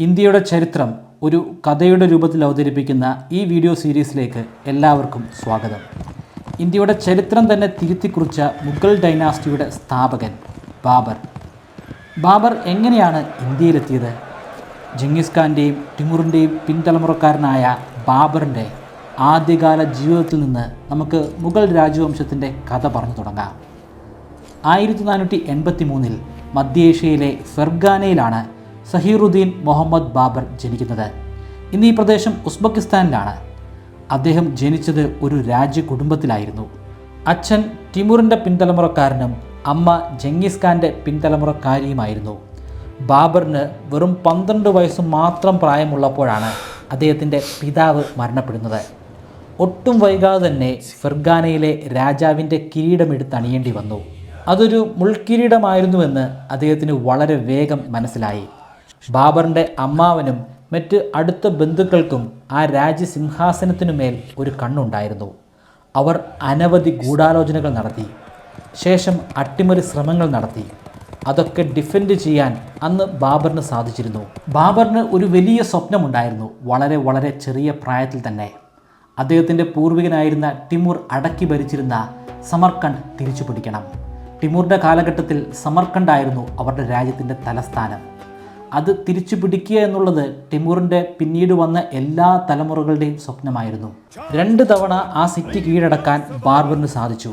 ഇന്ത്യയുടെ ചരിത്രം ഒരു കഥയുടെ രൂപത്തിൽ അവതരിപ്പിക്കുന്ന ഈ വീഡിയോ സീരീസിലേക്ക് എല്ലാവർക്കും സ്വാഗതം. ഇന്ത്യയുടെ ചരിത്രം തന്നെ തിരുത്തിക്കുറിച്ച മുഗൾ ഡൈനാസ്റ്റിയുടെ സ്ഥാപകൻ ബാബർ എങ്ങനെയാണ് ഇന്ത്യയിലെത്തിയത്? ജംഗീസ് ഖാൻ്റെയും ടിമുറിൻ്റെയും പിൻതലമുറക്കാരനായ ബാബറിൻ്റെ ആദ്യകാല ജീവിതത്തിൽ നിന്ന് നമുക്ക് മുഗൾ രാജവംശത്തിൻ്റെ കഥ പറഞ്ഞു തുടങ്ങാം. 1483 മധ്യേഷ്യയിലെ ഫെർഗാനയിലാണ് സഹീറുദ്ദീൻ മുഹമ്മദ് ബാബർ ജനിക്കുന്നത്. ഇന്ന് ഈ പ്രദേശം ഉസ്ബെക്കിസ്ഥാനിലാണ്. അദ്ദേഹം ജനിച്ചത് ഒരു രാജകുടുംബത്തിലായിരുന്നു. അച്ഛൻ ടിമുറിൻ്റെ പിൻതലമുറക്കാരനും അമ്മ ജംഗീസ് ഖാൻ്റെ പിൻതലമുറക്കാരിയുമായിരുന്നു. ബാബറിന് വെറും 12 വയസ്സ് മാത്രം പ്രായമുള്ളപ്പോഴാണ് അദ്ദേഹത്തിൻ്റെ പിതാവ് മരണപ്പെടുന്നത്. ഒട്ടും വൈകാതെ തന്നെ ഫെർഗാനയിലെ രാജാവിൻ്റെ കിരീടമെടുത്തണിയേണ്ടി വന്നു. അതൊരു മുൾക്കിരീടമായിരുന്നുവെന്ന് അദ്ദേഹത്തിന് വളരെ വേഗം മനസ്സിലായി. ബാബറിൻ്റെ അമ്മാവനും മറ്റ് അടുത്ത ബന്ധുക്കൾക്കും ആ രാജ്യസിംഹാസനത്തിനുമേൽ ഒരു കണ്ണുണ്ടായിരുന്നു. അവർ അനവധി ഗൂഢാലോചനകൾ നടത്തി. ശേഷം അട്ടിമറി ശ്രമങ്ങൾ നടത്തി. അതൊക്കെ ഡിഫെൻഡ് ചെയ്യാൻ അന്ന് ബാബറിന് സാധിച്ചിരുന്നു. ബാബറിന് ഒരു വലിയ സ്വപ്നമുണ്ടായിരുന്നു. വളരെ ചെറിയ പ്രായത്തിൽ തന്നെ അദ്ദേഹത്തിൻ്റെ പൂർവികനായിരുന്ന ടിമുർ അടക്കി ഭരിച്ചിരുന്ന സമർക്കണ്ട് തിരിച്ചു പിടിക്കണം. ടിമുറിൻ്റെ കാലഘട്ടത്തിൽ സമർക്കണ്ടായിരുന്നു അവരുടെ രാജ്യത്തിൻ്റെ തലസ്ഥാനം. അത് തിരിച്ചു പിടിക്കുക എന്നുള്ളത് ടിമുറിൻ്റെ പിന്നീട് വന്ന എല്ലാ തലമുറകളുടെയും സ്വപ്നമായിരുന്നു. 2 തവണ ആ സിറ്റി കീഴടക്കാൻ ബാബറിന് സാധിച്ചു.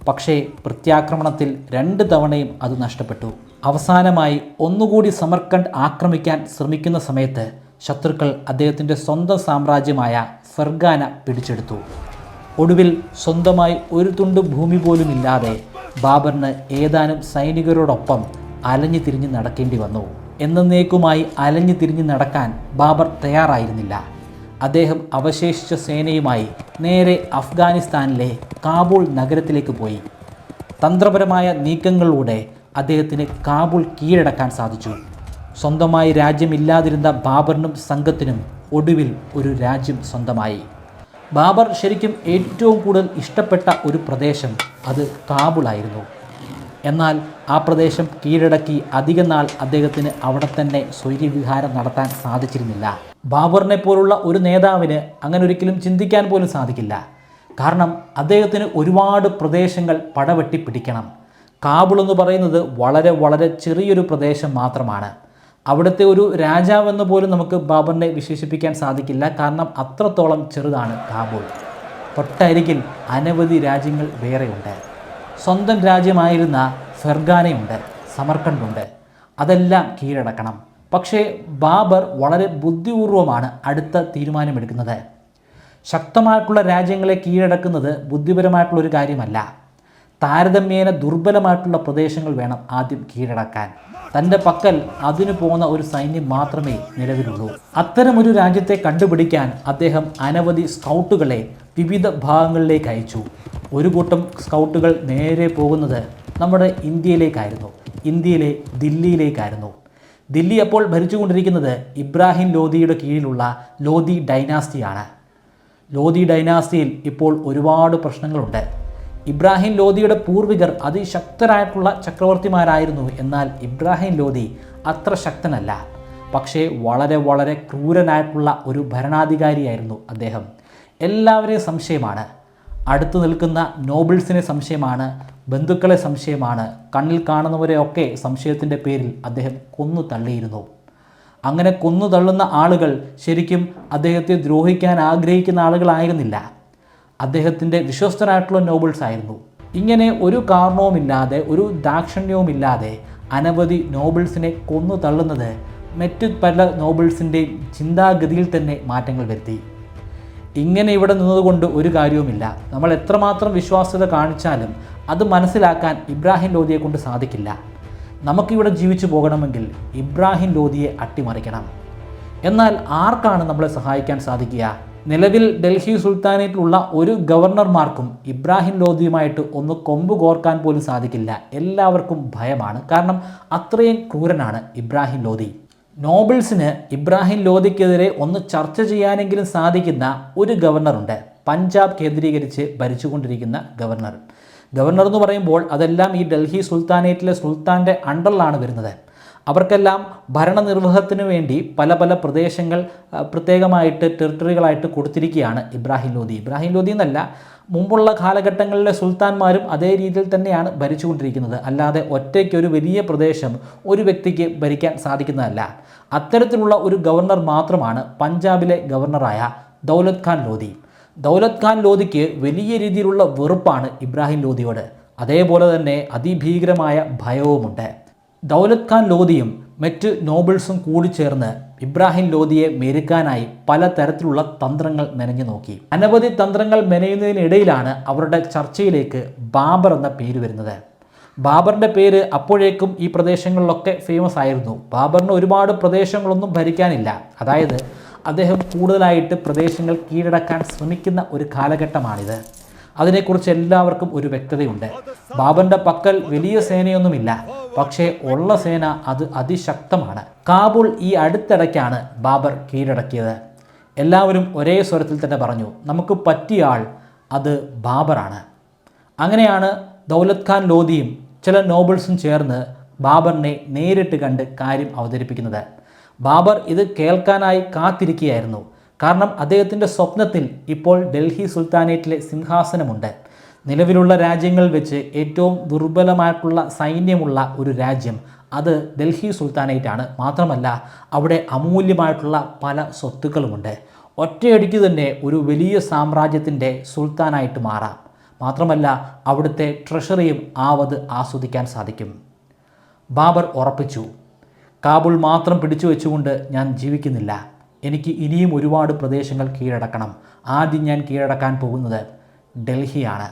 പക്ഷേ പ്രത്യാക്രമണത്തിൽ 2 തവണയും അത് നഷ്ടപ്പെട്ടു. അവസാനമായി ഒന്നുകൂടി സമർക്കണ്ട് ആക്രമിക്കാൻ ശ്രമിക്കുന്ന സമയത്ത് ശത്രുക്കൾ അദ്ദേഹത്തിൻ്റെ സ്വന്തം സാമ്രാജ്യമായ ഫെർഗാന പിടിച്ചെടുത്തു. ഒടുവിൽ സ്വന്തമായി ഒരു തുണ്ട് ഭൂമി പോലും ഇല്ലാതെ ബാബറിന് ഏതാനും സൈനികരോടൊപ്പം അലഞ്ഞു തിരിഞ്ഞ് നടക്കേണ്ടി വന്നു. എന്നേക്കുമായി അലഞ്ഞു തിരിഞ്ഞ് നടക്കാൻ ബാബർ തയ്യാറായിരുന്നില്ല. അദ്ദേഹം അവശേഷിച്ച സേനയുമായി നേരെ അഫ്ഗാനിസ്ഥാനിലെ കാബൂൾ നഗരത്തിലേക്ക് പോയി. തന്ത്രപരമായ നീക്കങ്ങളിലൂടെ അദ്ദേഹത്തിന് കാബൂൾ കീഴടക്കാൻ സാധിച്ചു. സ്വന്തമായി രാജ്യമില്ലാതിരുന്ന ബാബറിനും സംഘത്തിനും ഒടുവിൽ ഒരു രാജ്യം സ്വന്തമായി. ബാബർ ശരിക്കും ഏറ്റവും കൂടുതൽ ഇഷ്ടപ്പെട്ട ഒരു പ്രദേശം അത് കാബൂളായിരുന്നു. എന്നാൽ ആ പ്രദേശം കീഴടക്കി അധിക നാൾ അദ്ദേഹത്തിന് അവിടെ തന്നെ സ്വൈര്യവിഹാരം നടത്താൻ സാധിച്ചിരുന്നില്ല. ബാബറിനെ പോലുള്ള ഒരു നേതാവിന് അങ്ങനെ ഒരിക്കലും ചിന്തിക്കാൻ പോലും സാധിക്കില്ല. കാരണം അദ്ദേഹത്തിന് ഒരുപാട് പ്രദേശങ്ങൾ പടവെട്ടി പിടിക്കണം. കാബൂൾ എന്ന് പറയുന്നത് വളരെ ചെറിയൊരു പ്രദേശം മാത്രമാണ്. അവിടുത്തെ ഒരു രാജാവെന്ന് പോലും നമുക്ക് ബാബറിനെ വിശേഷിപ്പിക്കാൻ സാധിക്കില്ല. കാരണം അത്രത്തോളം ചെറുതാണ് കാബൂൾ. തൊട്ടരികിൽ അനവധി രാജ്യങ്ങൾ വേറെയുണ്ട്. സ്വന്തം രാജ്യമായിരുന്ന ഫെർഗാനയുണ്ട്, സമർക്കണ്ടുണ്ട്. അതെല്ലാം കീഴടക്കണം. പക്ഷേ ബാബർ വളരെ ബുദ്ധിപൂർവമാണ് അടുത്ത തീരുമാനമെടുക്കുന്നത്. ശക്തമായിട്ടുള്ള രാജ്യങ്ങളെ കീഴടക്കുന്നത് ബുദ്ധിപരമായിട്ടുള്ളൊരു കാര്യമല്ല. താരതമ്യേന ദുർബലമായിട്ടുള്ള പ്രദേശങ്ങൾ വേണം ആദ്യം കീഴടക്കാൻ. തൻ്റെ പക്കൽ അതിനു പോകുന്ന ഒരു സൈന്യം മാത്രമേ നിലവിലുള്ളൂ. അത്തരമൊരു രാജ്യത്തെ കണ്ടുപിടിക്കാൻ അദ്ദേഹം അനവധി സ്കൗട്ടുകളെ വിവിധ ഭാഗങ്ങളിലേക്ക് അയച്ചു. ഒരു കൂട്ടം സ്കൗട്ടുകൾ നേരെ പോകുന്നത് നമ്മുടെ ഇന്ത്യയിലേക്കായിരുന്നു. ഇന്ത്യയിലെ ദില്ലിയിലേക്കായിരുന്നു. ദില്ലി അപ്പോൾ ഭരിച്ചുകൊണ്ടിരിക്കുന്നത് ഇബ്രാഹിം ലോധിയുടെ കീഴിലുള്ള ലോധി ഡൈനാസ്റ്റിയാണ്. ലോധി ഡൈനാസ്റ്റിയിൽ ഇപ്പോൾ ഒരുപാട് പ്രശ്നങ്ങളുണ്ട്. ഇബ്രാഹിം ലോധിയുടെ പൂർവികർ അതിശക്തരായിട്ടുള്ള ചക്രവർത്തിമാരായിരുന്നു. എന്നാൽ ഇബ്രാഹിം ലോധി അത്ര ശക്തനല്ല. പക്ഷേ വളരെ ക്രൂരനായിട്ടുള്ള ഒരു ഭരണാധികാരിയായിരുന്നു അദ്ദേഹം. എല്ലാവരെയും സംശയമാണ്. അടുത്തു നിൽക്കുന്ന നോബിൾസിനെ സംശയമാണ്, ബന്ധുക്കളെ സംശയമാണ്, കണ്ണിൽ കാണുന്നവരെയൊക്കെ സംശയത്തിൻ്റെ പേരിൽ അദ്ദേഹം കൊന്നു തള്ളിയിരുന്നു. അങ്ങനെ കൊന്നു തള്ളുന്ന ആളുകൾ ശരിക്കും അദ്ദേഹത്തെ ദ്രോഹിക്കാൻ ആഗ്രഹിക്കുന്ന ആളുകളായിരുന്നില്ല. അദ്ദേഹത്തിൻ്റെ വിശ്വസ്തരായിട്ടുള്ള നോബിൾസ് ആയിരുന്നു. ഇങ്ങനെ ഒരു കാരണവുമില്ലാതെ, ഒരു ദാക്ഷിണ്യവുമില്ലാതെ അനവധി നോബിൾസിനെ കൊന്നു തള്ളുന്നത് മറ്റു പല നോബിൾസിൻ്റെയും ചിന്താഗതിയിൽ തന്നെ മാറ്റങ്ങൾ വരുത്തി. ഇങ്ങനെ ഇവിടെ നിന്നതുകൊണ്ട് ഒരു കാര്യവുമില്ല. നമ്മൾ എത്രമാത്രം വിശ്വാസ്യത കാണിച്ചാലും അത് മനസ്സിലാക്കാൻ ഇബ്രാഹിം ലോധിയെ കൊണ്ട് സാധിക്കില്ല. നമുക്കിവിടെ ജീവിച്ചു പോകണമെങ്കിൽ ഇബ്രാഹിം ലോധിയെ അട്ടിമറിക്കണം. എന്നാൽ ആർക്കാണ് നമ്മളെ സഹായിക്കാൻ സാധിക്കുക? നിലവിൽ ഡൽഹി സുൽത്താനേറ്റിലുള്ള ഒരു ഗവർണർമാർക്കും ഇബ്രാഹിം ലോധിയുമായിട്ട് ഒന്ന് കൊമ്പ് കോർക്കാൻ പോലും സാധിക്കില്ല. എല്ലാവർക്കും ഭയമാണ്. കാരണം അത്രയും ക്രൂരനാണ് ഇബ്രാഹിം ലോധി. നോബിൾസിന് ഇബ്രാഹിം ലോധിക്കെതിരെ ഒന്ന് ചർച്ച ചെയ്യാനെങ്കിലും സാധിക്കുന്ന ഒരു ഗവർണറുണ്ട്. പഞ്ചാബ് കേന്ദ്രീകരിച്ച് ഭരിച്ചുകൊണ്ടിരിക്കുന്ന ഗവർണർ എന്ന് പറയുമ്പോൾ അതെല്ലാം ഈ ഡൽഹി സുൽത്താനേറ്റിലെ സുൽത്താൻ്റെ അണ്ടറിലാണ് വരുന്നത്. അവർക്കെല്ലാം ഭരണനിർവഹണത്തിന് വേണ്ടി പല പല പ്രദേശങ്ങൾ പ്രത്യേകമായിട്ട് ടെറിട്ടറികളായിട്ട് കൊടുത്തിരിക്കുകയാണ് ഇബ്രാഹിം ലോധി എന്നല്ല, മുമ്പുള്ള കാലഘട്ടങ്ങളിലെ സുൽത്താൻമാരും അതേ രീതിയിൽ തന്നെയാണ് ഭരിച്ചുകൊണ്ടിരിക്കുന്നത്. അല്ലാതെ ഒറ്റയ്ക്ക് ഒരു വലിയ പ്രദേശം ഒരു വ്യക്തിക്ക് ഭരിക്കാൻ സാധിക്കുന്നതല്ല. അത്തരത്തിലുള്ള ഒരു ഗവർണർ മാത്രമാണ് പഞ്ചാബിലെ ഗവർണറായ ദൗലത് ഖാൻ ലോധിക്ക് വലിയ രീതിയിലുള്ള വെറുപ്പാണ് ഇബ്രാഹിം ലോധിയോട്. അതേപോലെ തന്നെ അതിഭീകരമായ ഭയവുമുണ്ട്. ദൗലത് ഖാൻ ലോധിയും മറ്റ് നോബിൾസും കൂടി ചേർന്ന് ഇബ്രാഹിം ലോധിയെ മെരുക്കാനായി പലതരത്തിലുള്ള തന്ത്രങ്ങൾ മെനഞ്ഞു നോക്കി. അനവധി തന്ത്രങ്ങൾ മെനയുന്നതിനിടയിലാണ് അവരുടെ ചർച്ചയിലേക്ക് ബാബർ എന്ന പേര് വരുന്നത്. ബാബറിൻ്റെ പേര് അപ്പോഴേക്കും ഈ പ്രദേശങ്ങളിലൊക്കെ ഫേമസ് ആയിരുന്നു. ബാബറിന് ഒരുപാട് പ്രദേശങ്ങളൊന്നും ഭരിക്കാനില്ല. അതായത് അദ്ദേഹം കൂടുതലായിട്ട് പ്രദേശങ്ങൾ കീഴടക്കാൻ ശ്രമിക്കുന്ന ഒരു കാലഘട്ടമാണിത്. അതിനെക്കുറിച്ച് എല്ലാവർക്കും ഒരു വ്യക്തതയുണ്ട്. ബാബറിൻ്റെ പക്കൽ വലിയ സേനയൊന്നുമില്ല, പക്ഷേ ഉള്ള സേന അത് അതിശക്തമാണ്. കാബൂൾ ഈ അടുത്തിടയ്ക്കാണ് ബാബർ കീഴടക്കിയത്. എല്ലാവരും ഒരേ സ്വരത്തിൽ തന്നെ പറഞ്ഞു, നമുക്ക് പറ്റിയ ആൾ അത് ബാബറാണ്. അങ്ങനെയാണ് ദൗലത് ഖാൻ ലോധിയും ചില നോബിൾസും ചേർന്ന് ബാബറിനെ നേരിട്ട് കണ്ട് കാര്യം അവതരിപ്പിക്കുന്നത്. ബാബർ ഇത് കേൾക്കാനായി കാത്തിരിക്കുകയായിരുന്നു. കാരണം അദ്ദേഹത്തിൻ്റെ സ്വപ്നത്തിൽ ഇപ്പോൾ ഡൽഹി സുൽത്താനേറ്റിലെ സിംഹാസനമുണ്ട്. നിലവിലുള്ള രാജ്യങ്ങളിൽ വെച്ച് ഏറ്റവും ദുർബലമായിട്ടുള്ള സൈന്യമുള്ള ഒരു രാജ്യം അത് ഡൽഹി സുൽത്താനേറ്റാണ്. മാത്രമല്ല അവിടെ അമൂല്യമായിട്ടുള്ള പല സ്വത്തുക്കളുമുണ്ട്. ഒറ്റയടിക്ക് തന്നെ ഒരു വലിയ സാമ്രാജ്യത്തിൻ്റെ സുൽത്താനായിട്ട് മാറാം. മാത്രമല്ല അവിടുത്തെ ട്രഷറിയും ആവത് ആസ്വദിക്കാൻ സാധിക്കും. ബാബർ ഉറപ്പിച്ചു, കാബൂൾ മാത്രം പിടിച്ചു വെച്ചുകൊണ്ട് ഞാൻ ജീവിക്കുന്നില്ല. എനിക്ക് ഇനിയും ഒരുപാട് പ്രദേശങ്ങൾ കീഴടക്കണം. ആദ്യം ഞാൻ കീഴടക്കാൻ പോകുന്നത് ഡൽഹിയാണ്.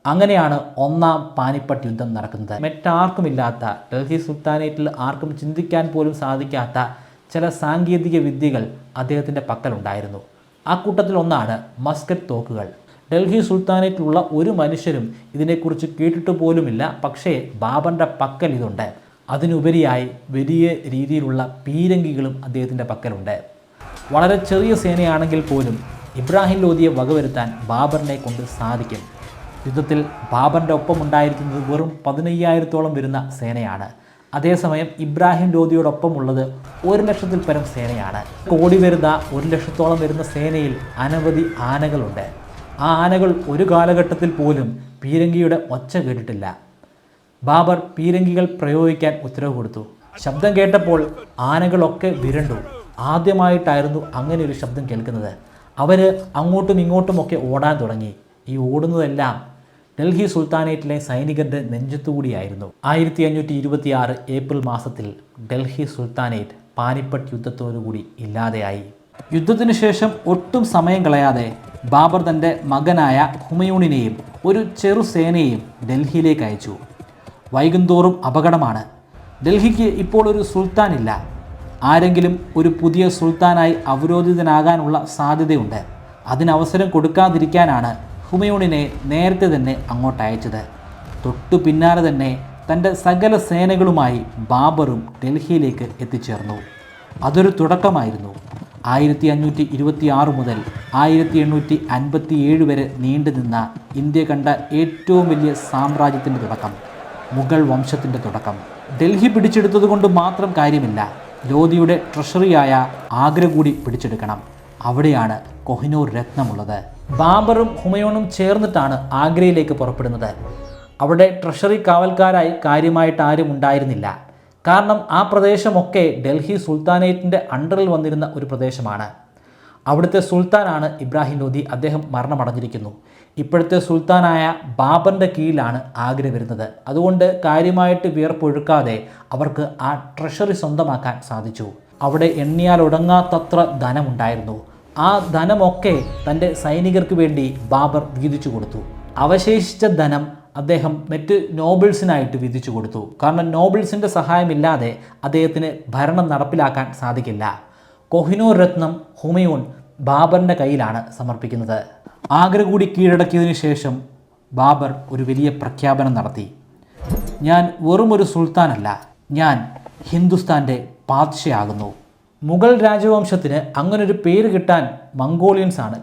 അങ്ങനെയാണ് ഒന്നാം പാനിപ്പട്ട് യുദ്ധം നടക്കുന്നത്. മറ്റാർക്കുമില്ലാത്ത, ഡൽഹി സുൽത്താനേറ്റിൽ ആർക്കും ചിന്തിക്കാൻ പോലും സാധിക്കാത്ത ചില സാങ്കേതിക വിദ്യകൾ അദ്ദേഹത്തിൻ്റെ പക്കലുണ്ടായിരുന്നു. ആ കൂട്ടത്തിൽ ഒന്നാണ് മസ്കറ്റ് തോക്കുകൾ. ഡൽഹി സുൽത്താനേറ്റിലുള്ള ഒരു മനുഷ്യരും ഇതിനെക്കുറിച്ച് കേട്ടിട്ട് പോലുമില്ല. പക്ഷേ ബാബറിൻ്റെ പക്കൽ ഇതുണ്ട്. അതിനുപരിയായി വലിയ രീതിയിലുള്ള പീരങ്കികളും അദ്ദേഹത്തിൻ്റെ പക്കലുണ്ട്. വളരെ ചെറിയ സേനയാണെങ്കിൽ പോലും ഇബ്രാഹിം ലോധിയെ വകവരുത്താൻ ബാബറിനെ കൊണ്ട് സാധിക്കും. യുദ്ധത്തിൽ ബാബറിൻ്റെ ഒപ്പം ഉണ്ടായിരിക്കുന്നത് വെറും 15,000-ഓളം വരുന്ന സേനയാണ്. അതേസമയം ഇബ്രാഹിം ലോധിയോടൊപ്പം ഉള്ളത് 1,00,000-ൽ പരം സേനയാണ്. ഓടി വരുന്ന 1,00,000-ഓളം വരുന്ന സേനയിൽ അനവധി ആനകളുണ്ട്. ആ ആനകൾ ഒരു കാലഘട്ടത്തിൽ പോലും പീരങ്കിയുടെ ഒച്ച കേട്ടിട്ടില്ല. ബാബർ പീരങ്കികൾ പ്രയോഗിക്കാൻ ഉത്തരവ് കൊടുത്തു. ശബ്ദം കേട്ടപ്പോൾ ആനകളൊക്കെ വിരണ്ടു. ആദ്യമായിട്ടായിരുന്നു അങ്ങനെ ഒരു ശബ്ദം കേൾക്കുന്നത്. അവർ അങ്ങോട്ടും ഇങ്ങോട്ടുമൊക്കെ ഓടാൻ തുടങ്ങി. ഈ ഓടുന്നതെല്ലാം ഡൽഹി സുൽത്താനേറ്റിലെ സൈനികരുടെ നെഞ്ചത്തുകൂടിയായിരുന്നു. 1526 ഏപ്രിൽ മാസത്തിൽ ഡൽഹി സുൽത്താനേറ്റ് പാനിപ്പട്ട് യുദ്ധത്തോടുകൂടി ഇല്ലാതെയായി. യുദ്ധത്തിനു ശേഷം ഒട്ടും സമയം കളയാതെ ബാബർ തൻ്റെ മകനായ ഹുമയൂണിനെയും ഒരു ചെറു സേനയെയും ഡൽഹിയിലേക്ക് അയച്ചു. വൈകുന്തോറും അപകടമാണ്. ഡൽഹിക്ക് ഇപ്പോൾ ഒരു സുൽത്താനില്ല. ആരെങ്കിലും ഒരു പുതിയ സുൽത്താനായി അവരോധിതനാകാനുള്ള സാധ്യതയുണ്ട്. അതിനവസരം കൊടുക്കാതിരിക്കാനാണ് ഹുമയൂണിനെ നേരത്തെ തന്നെ അങ്ങോട്ട് അയച്ചത്. തൊട്ടു പിന്നാലെ തന്നെ തൻ്റെ സകല സേനകളുമായി ബാബറും ഡൽഹിയിലേക്ക് എത്തിച്ചേർന്നു. അതൊരു തുടക്കമായിരുന്നു. 1526 മുതൽ 1857 വരെ നീണ്ടുനിന്ന ഇന്ത്യ കണ്ട ഏറ്റവും വലിയ സാമ്രാജ്യത്തിൻ്റെ തുടക്കം, മുഗൾ വംശത്തിൻ്റെ തുടക്കം. ഡൽഹി പിടിച്ചെടുത്തതുകൊണ്ട് മാത്രം കാര്യമില്ല. ലോധിയുടെ ട്രഷറിയായ ആഗ്ര കൂടി പിടിച്ചെടുക്കണം. അവിടെയാണ് കൊഹിനൂർ രത്നമുള്ളത്. ബാബറും ഹുമയൂണും ചേർന്നിട്ടാണ് ആഗ്രയിലേക്ക് പുറപ്പെടുന്നത്. അവിടെ ട്രഷറി കാവൽക്കാരായി കാര്യമായിട്ട് ആരും ഉണ്ടായിരുന്നില്ല. കാരണം ആ പ്രദേശമൊക്കെ ഡൽഹി സുൽത്താനേറ്റിൻ്റെ അണ്ടറിൽ വന്നിരുന്ന ഒരു പ്രദേശമാണ്. അവിടുത്തെ സുൽത്താനാണ് ഇബ്രാഹിം ലോധി. അദ്ദേഹം മരണമടഞ്ഞിരിക്കുന്നു. ഇപ്പോഴത്തെ സുൽത്താനായ ബാബറിൻ്റെ കീഴിലാണ് ആഗ്ര വരുന്നത്. അതുകൊണ്ട് കാര്യമായിട്ട് വിയർപ്പൊഴുക്കാതെ അവർക്ക് ആ ട്രഷറി സ്വന്തമാക്കാൻ സാധിച്ചു. അവിടെ എണ്ണിയാൽ ഒടുങ്ങാത്തത്ര ധനമുണ്ടായിരുന്നു. ആ ധനമൊക്കെ തൻ്റെ സൈനികർക്ക് വേണ്ടി ബാബർ വീതിച്ചു കൊടുത്തു. അവശേഷിച്ച ധനം അദ്ദേഹം മറ്റ് നോബിൾസിനായിട്ട് വിധിച്ചു കൊടുത്തു. കാരണം നോബിൾസിൻ്റെ സഹായമില്ലാതെ അദ്ദേഹത്തിന് ഭരണം നടപ്പിലാക്കാൻ സാധിക്കില്ല. കൊഹിനൂർ രത്നം ഹുമയൂൺ ബാബറിൻ്റെ കയ്യിലാണ് സമർപ്പിക്കുന്നത്. ആഗ്ര കൂടി കീഴടക്കിയതിനു ശേഷം ബാബർ ഒരു വലിയ പ്രഖ്യാപനം നടത്തി. ഞാൻ വെറുമൊരു സുൽത്താനല്ല, ഞാൻ ഹിന്ദുസ്ഥാൻ്റെ പാദ്ഷയാകുന്നു. മുഗൾ രാജവംശത്തിന് അങ്ങനൊരു പേര് കിട്ടാൻ മംഗോളിയൻസ് ആണ്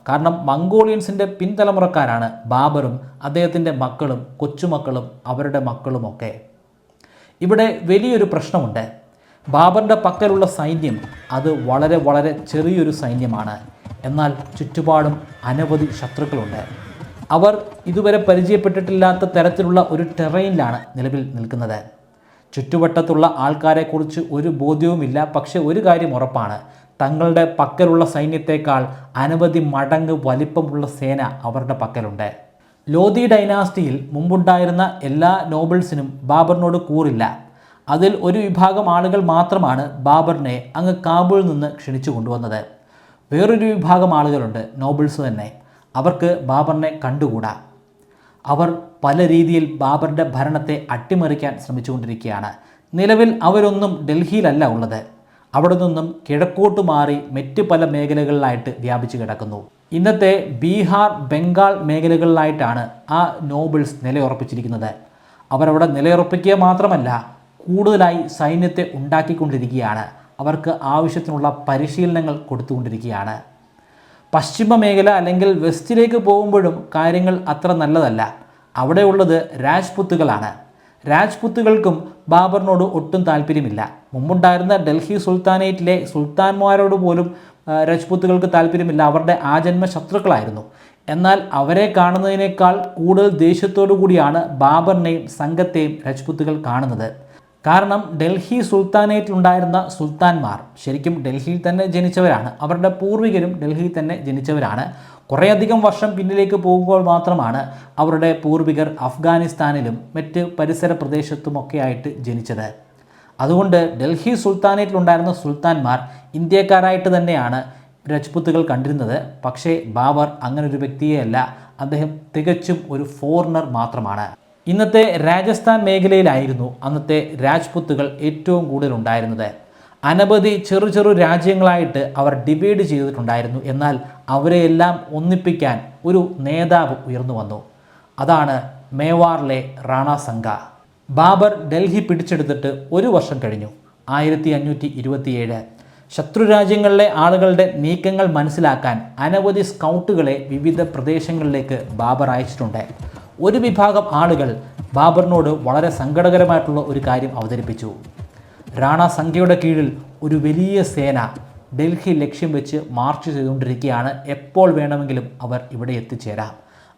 കാരണം മംഗോളിയൻസിൻ്റെ പിൻതലമുറക്കാരാണ് ബാബറും അദ്ദേഹത്തിൻ്റെ മക്കളും കൊച്ചുമക്കളും അവരുടെ മക്കളുമൊക്കെ. ഇവിടെ വലിയൊരു പ്രശ്നമുണ്ട്. ബാബറിൻ്റെ പക്കലുള്ള സൈന്യം അത് വളരെ വളരെ ചെറിയൊരു സൈന്യമാണ്. എന്നാൽ ചുറ്റുപാടും അനവധി ശത്രുക്കളുണ്ട്. അവർ ഇതുവരെ പരിചയപ്പെട്ടിട്ടില്ലാത്ത തരത്തിലുള്ള ഒരു ടെറൈനിലാണ് നിലവിൽ നിൽക്കുന്നത്. ചുറ്റുവട്ടത്തുള്ള ആൾക്കാരെക്കുറിച്ച് ഒരു ബോധ്യവുമില്ല. പക്ഷേ ഒരു കാര്യം ഉറപ്പാണ്, തങ്ങളുടെ പക്കലുള്ള സൈന്യത്തെക്കാൾ അനവധി മടങ്ങ് വലിപ്പമുള്ള സേന അവരുടെ പക്കലുണ്ട്. ലോധി ഡൈനാസ്റ്റിയിൽ മുമ്പുണ്ടായിരുന്ന എല്ലാ നോബിൾസിനും ബാബറിനോട് കൂറില്ല. അതിൽ ഒരു വിഭാഗം ആളുകൾ മാത്രമാണ് ബാബറിനെ അങ്ങ് കാബൂളിൽ നിന്ന് ക്ഷണിച്ചു കൊണ്ടുവന്നത്. വേറൊരു വിഭാഗം ആളുകളുണ്ട്, നോബിൾസ് തന്നെ. അവർക്ക് ബാബറിനെ കണ്ടുകൂടാ. അവർ പല രീതിയിൽ ബാബറിൻ്റെ ഭരണത്തെ അട്ടിമറിക്കാൻ ശ്രമിച്ചുകൊണ്ടിരിക്കുകയാണ്. നിലവിൽ അവരൊന്നും ഡൽഹിയിലല്ല ഉള്ളത്. അവിടെ നിന്നും കിഴക്കോട്ട് മാറി മറ്റ് പല മേഖലകളിലായിട്ട് വ്യാപിച്ചു കിടക്കുന്നു. ഇന്നത്തെ ബീഹാർ, ബംഗാൾ മേഖലകളിലായിട്ടാണ് ആ നോബിൾസ് നിലയുറപ്പിച്ചിരിക്കുന്നത്. അവരവിടെ നിലയുറപ്പിക്കുക മാത്രമല്ല, കൂടുതലായി സൈന്യത്തെ ഉണ്ടാക്കിക്കൊണ്ടിരിക്കുകയാണ്. അവർക്ക് ആവശ്യത്തിനുള്ള പരിശീലനങ്ങൾ കൊടുത്തുകൊണ്ടിരിക്കുകയാണ്. പശ്ചിമ മേഖല അല്ലെങ്കിൽ വെസ്റ്റിലേക്ക് പോകുമ്പോഴും കാര്യങ്ങൾ അത്ര നല്ലതല്ല. അവിടെയുള്ളത് രാജ്പുത്തുകളാണ്. രാജ്പുത്തുകൾക്കും ബാബറിനോട് ഒട്ടും താല്പര്യമില്ല. മുമ്പുണ്ടായിരുന്ന ഡൽഹി സുൽത്താനേറ്റിലെ സുൽത്താൻമാരോട് പോലും രാജ്പുത്തുകൾക്ക് താല്പര്യമില്ല. അവരുടെ ആജന്മ ശത്രുക്കളായിരുന്നു. എന്നാൽ അവരെ കാണുന്നതിനേക്കാൾ കൂടുതൽ ദേഷ്യത്തോടു കൂടിയാണ് ബാബറിനെയും സംഘത്തെയും രാജ്പുത്തുകൾ കാണുന്നത്. കാരണം ഡൽഹി സുൽത്താനേറ്റിലുണ്ടായിരുന്ന സുൽത്താൻമാർ ശരിക്കും ഡൽഹിയിൽ തന്നെ ജനിച്ചവരാണ്. അവരുടെ പൂർവികരും ഡൽഹിയിൽ തന്നെ ജനിച്ചവരാണ്. കുറേയധികം വർഷം പിന്നിലേക്ക് പോകുമ്പോൾ മാത്രമാണ് അവരുടെ പൂർവികർ അഫ്ഗാനിസ്ഥാനിലും മറ്റ് പരിസര പ്രദേശത്തുമൊക്കെ ആയിട്ട് ജനിച്ചത്. അതുകൊണ്ട് ഡൽഹി സുൽത്താനേറ്റിലുണ്ടായിരുന്ന സുൽത്താൻമാർ ഇന്ത്യക്കാരായിട്ട് തന്നെയാണ് രജ്പുത്തുകൾ കണ്ടിരുന്നത്. പക്ഷേ ബാബർ അങ്ങനൊരു വ്യക്തിയെയല്ല. അദ്ദേഹം തികച്ചും ഒരു ഫോറിനർ മാത്രമാണ്. ഇന്നത്തെ രാജസ്ഥാൻ മേഖലയിലായിരുന്നു അന്നത്തെ രാജ്പുത്തുകൾ ഏറ്റവും കൂടുതൽ ഉണ്ടായിരുന്നത്. അനവധി ചെറു രാജ്യങ്ങളായിട്ട് അവർ ഡിവൈഡ് ചെയ്തിട്ടുണ്ടായിരുന്നു. എന്നാൽ അവരെയെല്ലാം ഒന്നിപ്പിക്കാൻ ഒരു നേതാവ് ഉയർന്നു വന്നു. അതാണ് മേവാറിലെ റാണ സംഗ. ബാബർ ഡൽഹി പിടിച്ചെടുത്തിട്ട് ഒരു വർഷം കഴിഞ്ഞു. 1527. ശത്രുരാജ്യങ്ങളിലെ ആളുകളുടെ നീക്കങ്ങൾ മനസ്സിലാക്കാൻ അനവധി സ്കൗട്ടുകളെ വിവിധ പ്രദേശങ്ങളിലേക്ക് ബാബർ അയച്ചിട്ടുണ്ട്. ഒരു വിഭാഗം ആളുകൾ ബാബറിനോട് വളരെ സങ്കടകരമായിട്ടുള്ള ഒരു കാര്യം അവതരിപ്പിച്ചു. റാണ സംഖ്യയുടെ കീഴിൽ ഒരു വലിയ സേന ഡൽഹി ലക്ഷ്യം വെച്ച് മാർച്ച് ചെയ്തുകൊണ്ടിരിക്കുകയാണ്. എപ്പോൾ വേണമെങ്കിലും അവർ ഇവിടെ എത്തിച്ചേരാം.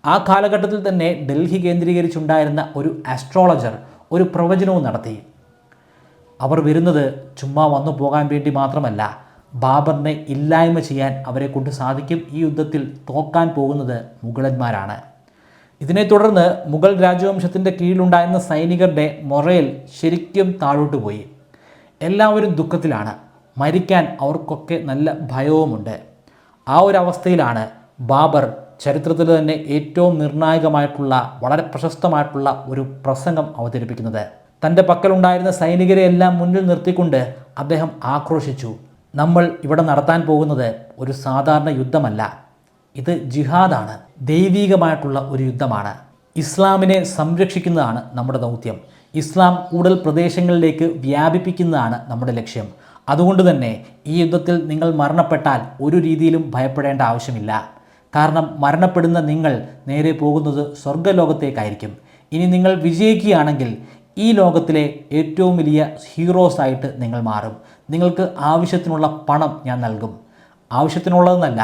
ആ കാലഘട്ടത്തിൽ തന്നെ ഡൽഹി കേന്ദ്രീകരിച്ചുണ്ടായിരുന്ന ഒരു ആസ്ട്രോളജർ ഒരു പ്രവചനവും നടത്തി. അവർ വരുന്നത് ചുമ്മാ വന്നു പോകാൻ വേണ്ടി മാത്രമല്ല, ബാബറിനെ ഇല്ലായ്മ ചെയ്യാൻ അവരെ കൊണ്ട് സാധിക്കും. ഈ യുദ്ധത്തിൽ തോക്കാൻ പോകുന്നത് മുഗളന്മാരാണ്. ഇതിനെ തുടർന്ന് മുഗൾ രാജവംശത്തിൻ്റെ കീഴിലുണ്ടായിരുന്ന സൈനികരുടെ മൊറേൽ ശരിക്കും താഴോട്ട് പോയി. എല്ലാവരും ദുഃഖത്തിലാണ്. മരിക്കാൻ അവർക്കൊക്കെ നല്ല ഭയവുമുണ്ട്. ആ ഒരു അവസ്ഥയിലാണ് ബാബർ ചരിത്രത്തിൽ തന്നെ ഏറ്റവും നിർണായകമായിട്ടുള്ള വളരെ പ്രശസ്തമായിട്ടുള്ള ഒരു പ്രസംഗം അവതരിപ്പിക്കുന്നത്. തൻ്റെ പക്കലുണ്ടായിരുന്ന സൈനികരെ എല്ലാം മുന്നിൽ നിർത്തിക്കൊണ്ട് അദ്ദേഹം ആക്രോശിച്ചു. നമ്മൾ ഇവിടെ നടത്താൻ പോകുന്നത് ഒരു സാധാരണ യുദ്ധമല്ല, ഇത് ജിഹാദാണ്. ദൈവീകമായിട്ടുള്ള ഒരു യുദ്ധമാണ്. ഇസ്ലാമിനെ സംരക്ഷിക്കുന്നതാണ് നമ്മുടെ ദൗത്യം. ഇസ്ലാം കൂടുതൽ പ്രദേശങ്ങളിലേക്ക് വ്യാപിപ്പിക്കുന്നതാണ് നമ്മുടെ ലക്ഷ്യം. അതുകൊണ്ട് തന്നെ ഈ യുദ്ധത്തിൽ നിങ്ങൾ മരണപ്പെട്ടാൽ ഒരു രീതിയിലും ഭയപ്പെടേണ്ട ആവശ്യമില്ല. കാരണം മരണപ്പെടുന്ന നിങ്ങൾ നേരെ പോകുന്നത് സ്വർഗ്ഗലോകത്തേക്കായിരിക്കും. ഇനി നിങ്ങൾ വിജയിക്കുകയാണെങ്കിൽ ഈ ലോകത്തിലെ ഏറ്റവും വലിയ ഹീറോസായിട്ട് നിങ്ങൾ മാറും. നിങ്ങൾക്ക് ആവശ്യത്തിനുള്ള പണം ഞാൻ നൽകും. ആവശ്യത്തിനുള്ളതെന്നല്ല,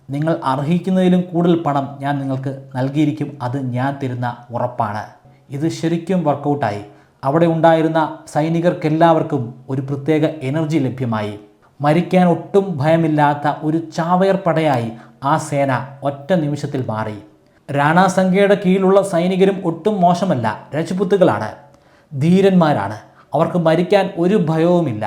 നിങ്ങൾ അർഹിക്കുന്നതിലും കൂടുതൽ പണം ഞാൻ നിങ്ങൾക്ക് നൽകിയിരിക്കും. അത് ഞാൻ തരുന്ന ഉറപ്പാണ്. ഇത് ശരിക്കും വർക്കൗട്ടായി. അവിടെ ഉണ്ടായിരുന്ന സൈനികർക്കെല്ലാവർക്കും ഒരു പ്രത്യേക എനർജി ലഭ്യമായി. മരിക്കാൻ ഒട്ടും ഭയമില്ലാത്ത ഒരു ചാവേർ പടയായി ആ സേന ഒറ്റ നിമിഷത്തിൽ മാറി. റാണ സംഖ്യയുടെ കീഴിലുള്ള സൈനികരും ഒട്ടും മോശമല്ല, രജ്പുത്തുകളാണ്, ധീരന്മാരാണ്. അവർക്ക് മരിക്കാൻ ഒരു ഭയവുമില്ല.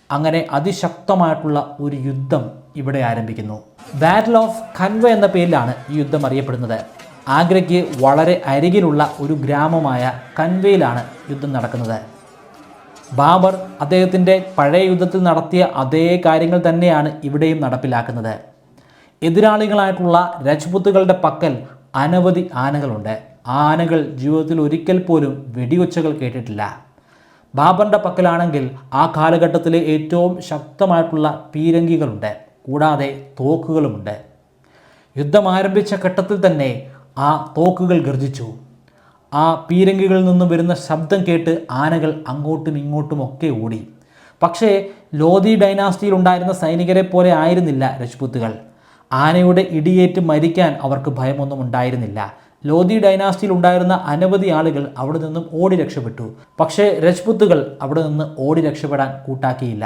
അങ്ങനെ അതിശക്തമായിട്ടുള്ള ഒരു യുദ്ധം ഇവിടെ ആരംഭിക്കുന്നു. ബാറ്റിൽ ഓഫ് ഖൻവ എന്ന പേരിലാണ് ഈ യുദ്ധം അറിയപ്പെടുന്നത്. ആഗ്രയ്ക്ക് വളരെ അരികിലുള്ള ഒരു ഗ്രാമമായ കൻവയിലാണ് യുദ്ധം നടക്കുന്നത്. ബാബർ അദ്ദേഹത്തിൻ്റെ പഴയ യുദ്ധത്തിൽ നടത്തിയ അതേ കാര്യങ്ങൾ തന്നെയാണ് ഇവിടെയും നടപ്പിലാക്കുന്നത്. എതിരാളികളായിട്ടുള്ള രജ്പുത്തുകളുടെ പക്കൽ അനവധി ആനകളുണ്ട്. ആ ആനകൾ ജീവിതത്തിൽ ഒരിക്കൽ പോലും വെടിയൊച്ചകൾ കേട്ടിട്ടില്ല. ബാബറിൻ്റെ പക്കലാണെങ്കിൽ ആ കാലഘട്ടത്തിലെ ഏറ്റവും ശക്തമായിട്ടുള്ള പീരങ്കികളുണ്ട്, കൂടാതെ തോക്കുകളുമുണ്ട്. യുദ്ധം ആരംഭിച്ച ഘട്ടത്തിൽ തന്നെ ആ തോക്കുകൾ ഗർജിച്ചു. ആ പീരങ്കികളിൽ നിന്നും വരുന്ന ശബ്ദം കേട്ട് ആനകൾ അങ്ങോട്ടും ഇങ്ങോട്ടുമൊക്കെ ഓടി. പക്ഷേ ലോധി ഡൈനാസ്റ്റിയിൽ ഉണ്ടായിരുന്ന സൈനികരെ പോലെ ആയിരുന്നില്ല രജ്പുത്തുകൾ. ആനയുടെ ഇടിയേറ്റ് മരിക്കാൻ അവർക്ക് ഭയമൊന്നും ഉണ്ടായിരുന്നില്ല. ലോധി ഡൈനാസ്റ്റിയിൽ ഉണ്ടായിരുന്ന അനവധി ആളുകൾ അവിടെ നിന്നും ഓടി രക്ഷപ്പെട്ടു. പക്ഷേ രജ്പുത്തുകൾ അവിടെ നിന്ന് ഓടി രക്ഷപ്പെടാൻ കൂട്ടാക്കിയില്ല.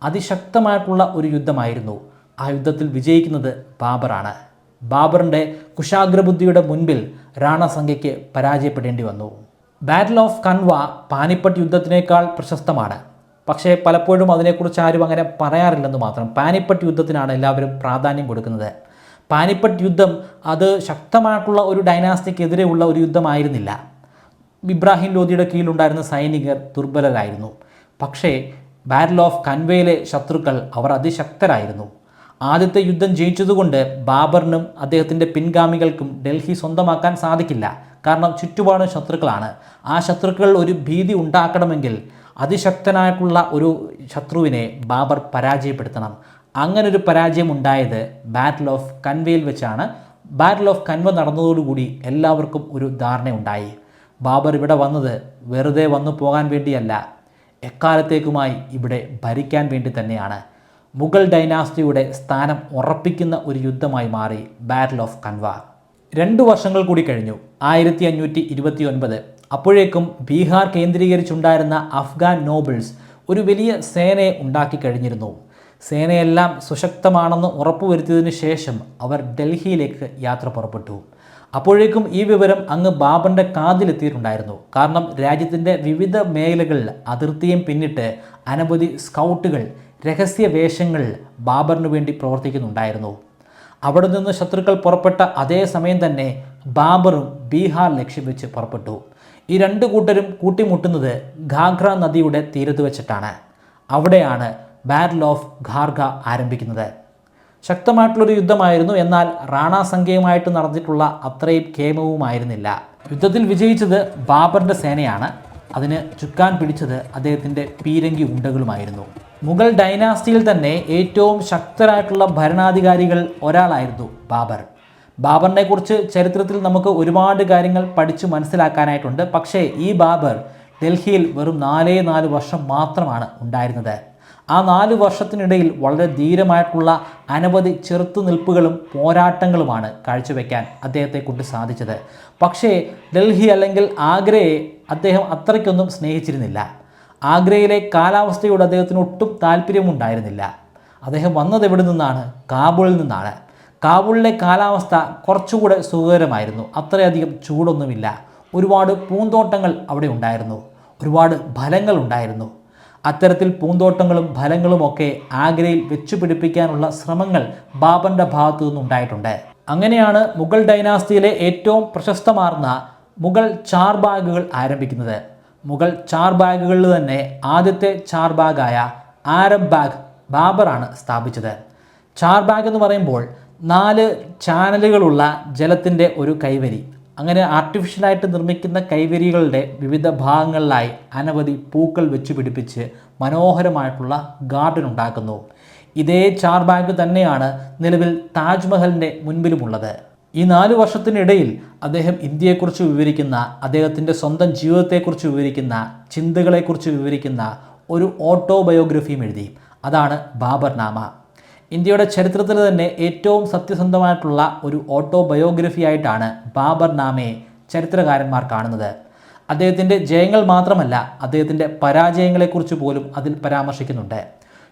അതിശക്തമായിട്ടുള്ള ഒരു യുദ്ധമായിരുന്നു. ആ യുദ്ധത്തിൽ വിജയിക്കുന്നത് ബാബറാണ്. ബാബറിൻ്റെ കുശാഗ്രബുദ്ധിയുടെ മുൻപിൽ റാണാസംഗയ്ക്ക് പരാജയപ്പെടേണ്ടി വന്നു. ബാറ്റിൽ ഓഫ് കൻവ പാനിപ്പട്ട് യുദ്ധത്തിനേക്കാൾ പ്രശസ്തമാണ്. പക്ഷേ പലപ്പോഴും അതിനെക്കുറിച്ച് ആരും അങ്ങനെ പറയാറില്ലെന്ന് മാത്രം. പാനിപ്പട്ട് യുദ്ധത്തിനാണ് എല്ലാവരും പ്രാധാന്യം കൊടുക്കുന്നത്. പാനിപ്പട്ട് യുദ്ധം അത് ശക്തമായിട്ടുള്ള ഒരു ഡൈനാസ്റ്റിക്കെതിരെയുള്ള ഒരു യുദ്ധമായിരുന്നില്ല. ഇബ്രാഹിം ലോധിയുടെ കീഴിലുണ്ടായിരുന്ന സൈനികർ ദുർബലരായിരുന്നു. പക്ഷേ ബാറ്റിൽ ഓഫ് കൻവയിലെ ശത്രുക്കൾ അവർ അതിശക്തരായിരുന്നു. ആദ്യത്തെ യുദ്ധം ജയിച്ചതുകൊണ്ട് ബാബറിനും അദ്ദേഹത്തിൻ്റെ പിൻഗാമികൾക്കും ഡൽഹി സ്വന്തമാക്കാൻ സാധിക്കില്ല. കാരണം ചുറ്റുപാടും ശത്രുക്കളാണ്. ആ ശത്രുക്കൾ ഒരു ഭീതി ഉണ്ടാക്കണമെങ്കിൽ അതിശക്തനായിട്ടുള്ള ഒരു ശത്രുവിനെ ബാബർ പരാജയപ്പെടുത്തണം. അങ്ങനൊരു പരാജയം ഉണ്ടായത് ബാറ്റിൽ ഓഫ് കൻവയിൽ വെച്ചാണ്. ബാറ്റിൽ ഓഫ് കൻവ നടന്നതോടുകൂടി എല്ലാവർക്കും ഒരു ധാരണയുണ്ടായി. ബാബർ ഇവിടെ വന്നത് വെറുതെ വന്നു പോകാൻ വേണ്ടിയല്ല, എക്കാലത്തേക്കുമായി ഇവിടെ ഭരിക്കാൻ വേണ്ടി തന്നെയാണ്. മുഗൾ ഡൈനാസ്റ്റിയുടെ സ്ഥാനം ഉറപ്പിക്കുന്ന ഒരു യുദ്ധമായി മാറി ബാറ്റിൽ ഓഫ് കൻവ. 2 വർഷങ്ങൾ കൂടി കഴിഞ്ഞു. 1529. അപ്പോഴേക്കും ബീഹാർ കേന്ദ്രീകരിച്ചുണ്ടായിരുന്ന അഫ്ഗാൻ നോബിൾസ് ഒരു വലിയ സേനയെ ഉണ്ടാക്കി കഴിഞ്ഞിരുന്നു. സേനയെല്ലാം സുശക്തമാണെന്ന് ഉറപ്പുവരുത്തിയതിനു ശേഷം അവർ ഡൽഹിയിലേക്ക് യാത്ര പുറപ്പെട്ടു. അപ്പോഴേക്കും ഈ വിവരം അങ്ങ് ബാബറിൻ്റെ കാതിലെത്തിയിട്ടുണ്ടായിരുന്നു. കാരണം രാജ്യത്തിൻ്റെ വിവിധ മേഖലകളിൽ അതിർത്തിയും പിന്നിട്ട് അനവധി സ്കൗട്ടുകൾ രഹസ്യ വേഷങ്ങൾ ബാബറിന് വേണ്ടി പ്രവർത്തിക്കുന്നുണ്ടായിരുന്നു. അവിടെ നിന്ന് ശത്രുക്കൾ പുറപ്പെട്ട അതേ സമയം തന്നെ ബാബറും ബീഹാർ ലക്ഷ്യം വെച്ച് പുറപ്പെട്ടു. ഈ 2 കൂട്ടരും കൂട്ടിമുട്ടുന്നത് ഘാഗ്ര നദിയുടെ തീരത്ത് വെച്ചിട്ടാണ്. അവിടെയാണ് ബാറ്റിൽ ഓഫ് ഖാർഗ ആരംഭിക്കുന്നത്. ശക്തമായിട്ടുള്ളൊരു യുദ്ധമായിരുന്നു. എന്നാൽ റാണാസംഗയുമായിട്ട് നടന്നിട്ടുള്ള അത്രയും കേമവുമായിരുന്നില്ല. യുദ്ധത്തിൽ വിജയിച്ചത് ബാബറിൻ്റെ സേനയാണ്. അതിന് ചുക്കാൻ പിടിച്ചത് അദ്ദേഹത്തിൻ്റെ പീരങ്കി ഉണ്ടകളുമായിരുന്നു. മുഗൾ ഡൈനാസ്റ്റിയിൽ തന്നെ ഏറ്റവും ശക്തരായിട്ടുള്ള ഭരണാധികാരികൾ ഒരാളായിരുന്നു ബാബർ. ബാബറിനെ കുറിച്ച് ചരിത്രത്തിൽ നമുക്ക് ഒരുപാട് കാര്യങ്ങൾ പഠിച്ചു മനസ്സിലാക്കാനായിട്ടുണ്ട്. പക്ഷേ ഈ ബാബർ ഡൽഹിയിൽ വെറും 4 വർഷം മാത്രമാണ് ഉണ്ടായിരുന്നത്. ആ 4 വർഷത്തിനിടയിൽ വളരെ ധീരമായിട്ടുള്ള അനവധി ചെറുത്തുനിൽപ്പുകളും പോരാട്ടങ്ങളുമാണ് കാഴ്ചവെക്കാൻ അദ്ദേഹത്തെ കൊണ്ട് സാധിച്ചത്. പക്ഷേ ഡൽഹി അല്ലെങ്കിൽ ആഗ്രയെ അദ്ദേഹം അത്രയ്ക്കൊന്നും സ്നേഹിച്ചിരുന്നില്ല. ആഗ്രയിലെ കാലാവസ്ഥയോട് അദ്ദേഹത്തിന് ഒട്ടും താല്പര്യമുണ്ടായിരുന്നില്ല. അദ്ദേഹം വന്നത് എവിടെ നിന്നാണ്? കാബൂളിൽ നിന്നാണ്. കാബൂളിലെ കാലാവസ്ഥ കുറച്ചുകൂടെ സുഖകരമായിരുന്നു. അത്രയധികം ചൂടൊന്നുമില്ല. ഒരുപാട് പൂന്തോട്ടങ്ങൾ അവിടെ ഉണ്ടായിരുന്നു. ഒരുപാട് ഫലങ്ങൾ ഉണ്ടായിരുന്നു. അത്തരത്തിൽ പൂന്തോട്ടങ്ങളും ഫലങ്ങളുമൊക്കെ ആഗ്രയിൽ വെച്ചു പിടിപ്പിക്കാനുള്ള ശ്രമങ്ങൾ ബാബറിൻ്റെ ഭാഗത്തു നിന്നുണ്ടായിട്ടുണ്ട്. അങ്ങനെയാണ് മുഗൾ ഡൈനാസ്റ്റിയിലെ ഏറ്റവും പ്രശസ്തമാർന്ന മുഗൾ ചാർബാഗുകൾ ആരംഭിക്കുന്നത്. മുഗൾ ചാർബാഗുകളിൽ തന്നെ ആദ്യത്തെ ചാർബാഗായ ആരം ബാഗ് ബാബറാണ് സ്ഥാപിച്ചത്. ചാർബാഗ് എന്ന് പറയുമ്പോൾ 4 ചാനലുകളുള്ള ജലത്തിൻ്റെ ഒരു കൈവരി. അങ്ങനെ ആർട്ടിഫിഷ്യലായിട്ട് നിർമ്മിക്കുന്ന കൈവരികളുടെ വിവിധ ഭാഗങ്ങളിലായി അനവധി പൂക്കൾ വെച്ച് പിടിപ്പിച്ച് മനോഹരമായിട്ടുള്ള ഗാർഡൻ ഉണ്ടാക്കുന്നു. ഇതേ ചാർബാഗ് തന്നെയാണ് നിലവിൽ താജ്മഹലിൻ്റെ മുൻപിലുമുള്ളത്. ഈ 4 വർഷത്തിനിടയിൽ അദ്ദേഹം ഇന്ത്യയെക്കുറിച്ച് വിവരിക്കുന്ന, അദ്ദേഹത്തിൻ്റെ സ്വന്തം ജീവിതത്തെക്കുറിച്ച് വിവരിക്കുന്ന, ചിന്തകളെക്കുറിച്ച് വിവരിക്കുന്ന ഒരു ഓട്ടോബയോഗ്രഫിയും എഴുതി. അതാണ് ബാബർനാമ. ഇന്ത്യയുടെ ചരിത്രത്തിൽ തന്നെ ഏറ്റവും സത്യസന്ധമായിട്ടുള്ള ഒരു ഓട്ടോബയോഗ്രഫി ആയിട്ടാണ് ബാബർനാമയെ ചരിത്രകാരന്മാർ കാണുന്നത്. അദ്ദേഹത്തിൻ്റെ ജയങ്ങൾ മാത്രമല്ല, അദ്ദേഹത്തിൻ്റെ പരാജയങ്ങളെക്കുറിച്ച് പോലും അതിൽ പരാമർശിക്കുന്നുണ്ട്.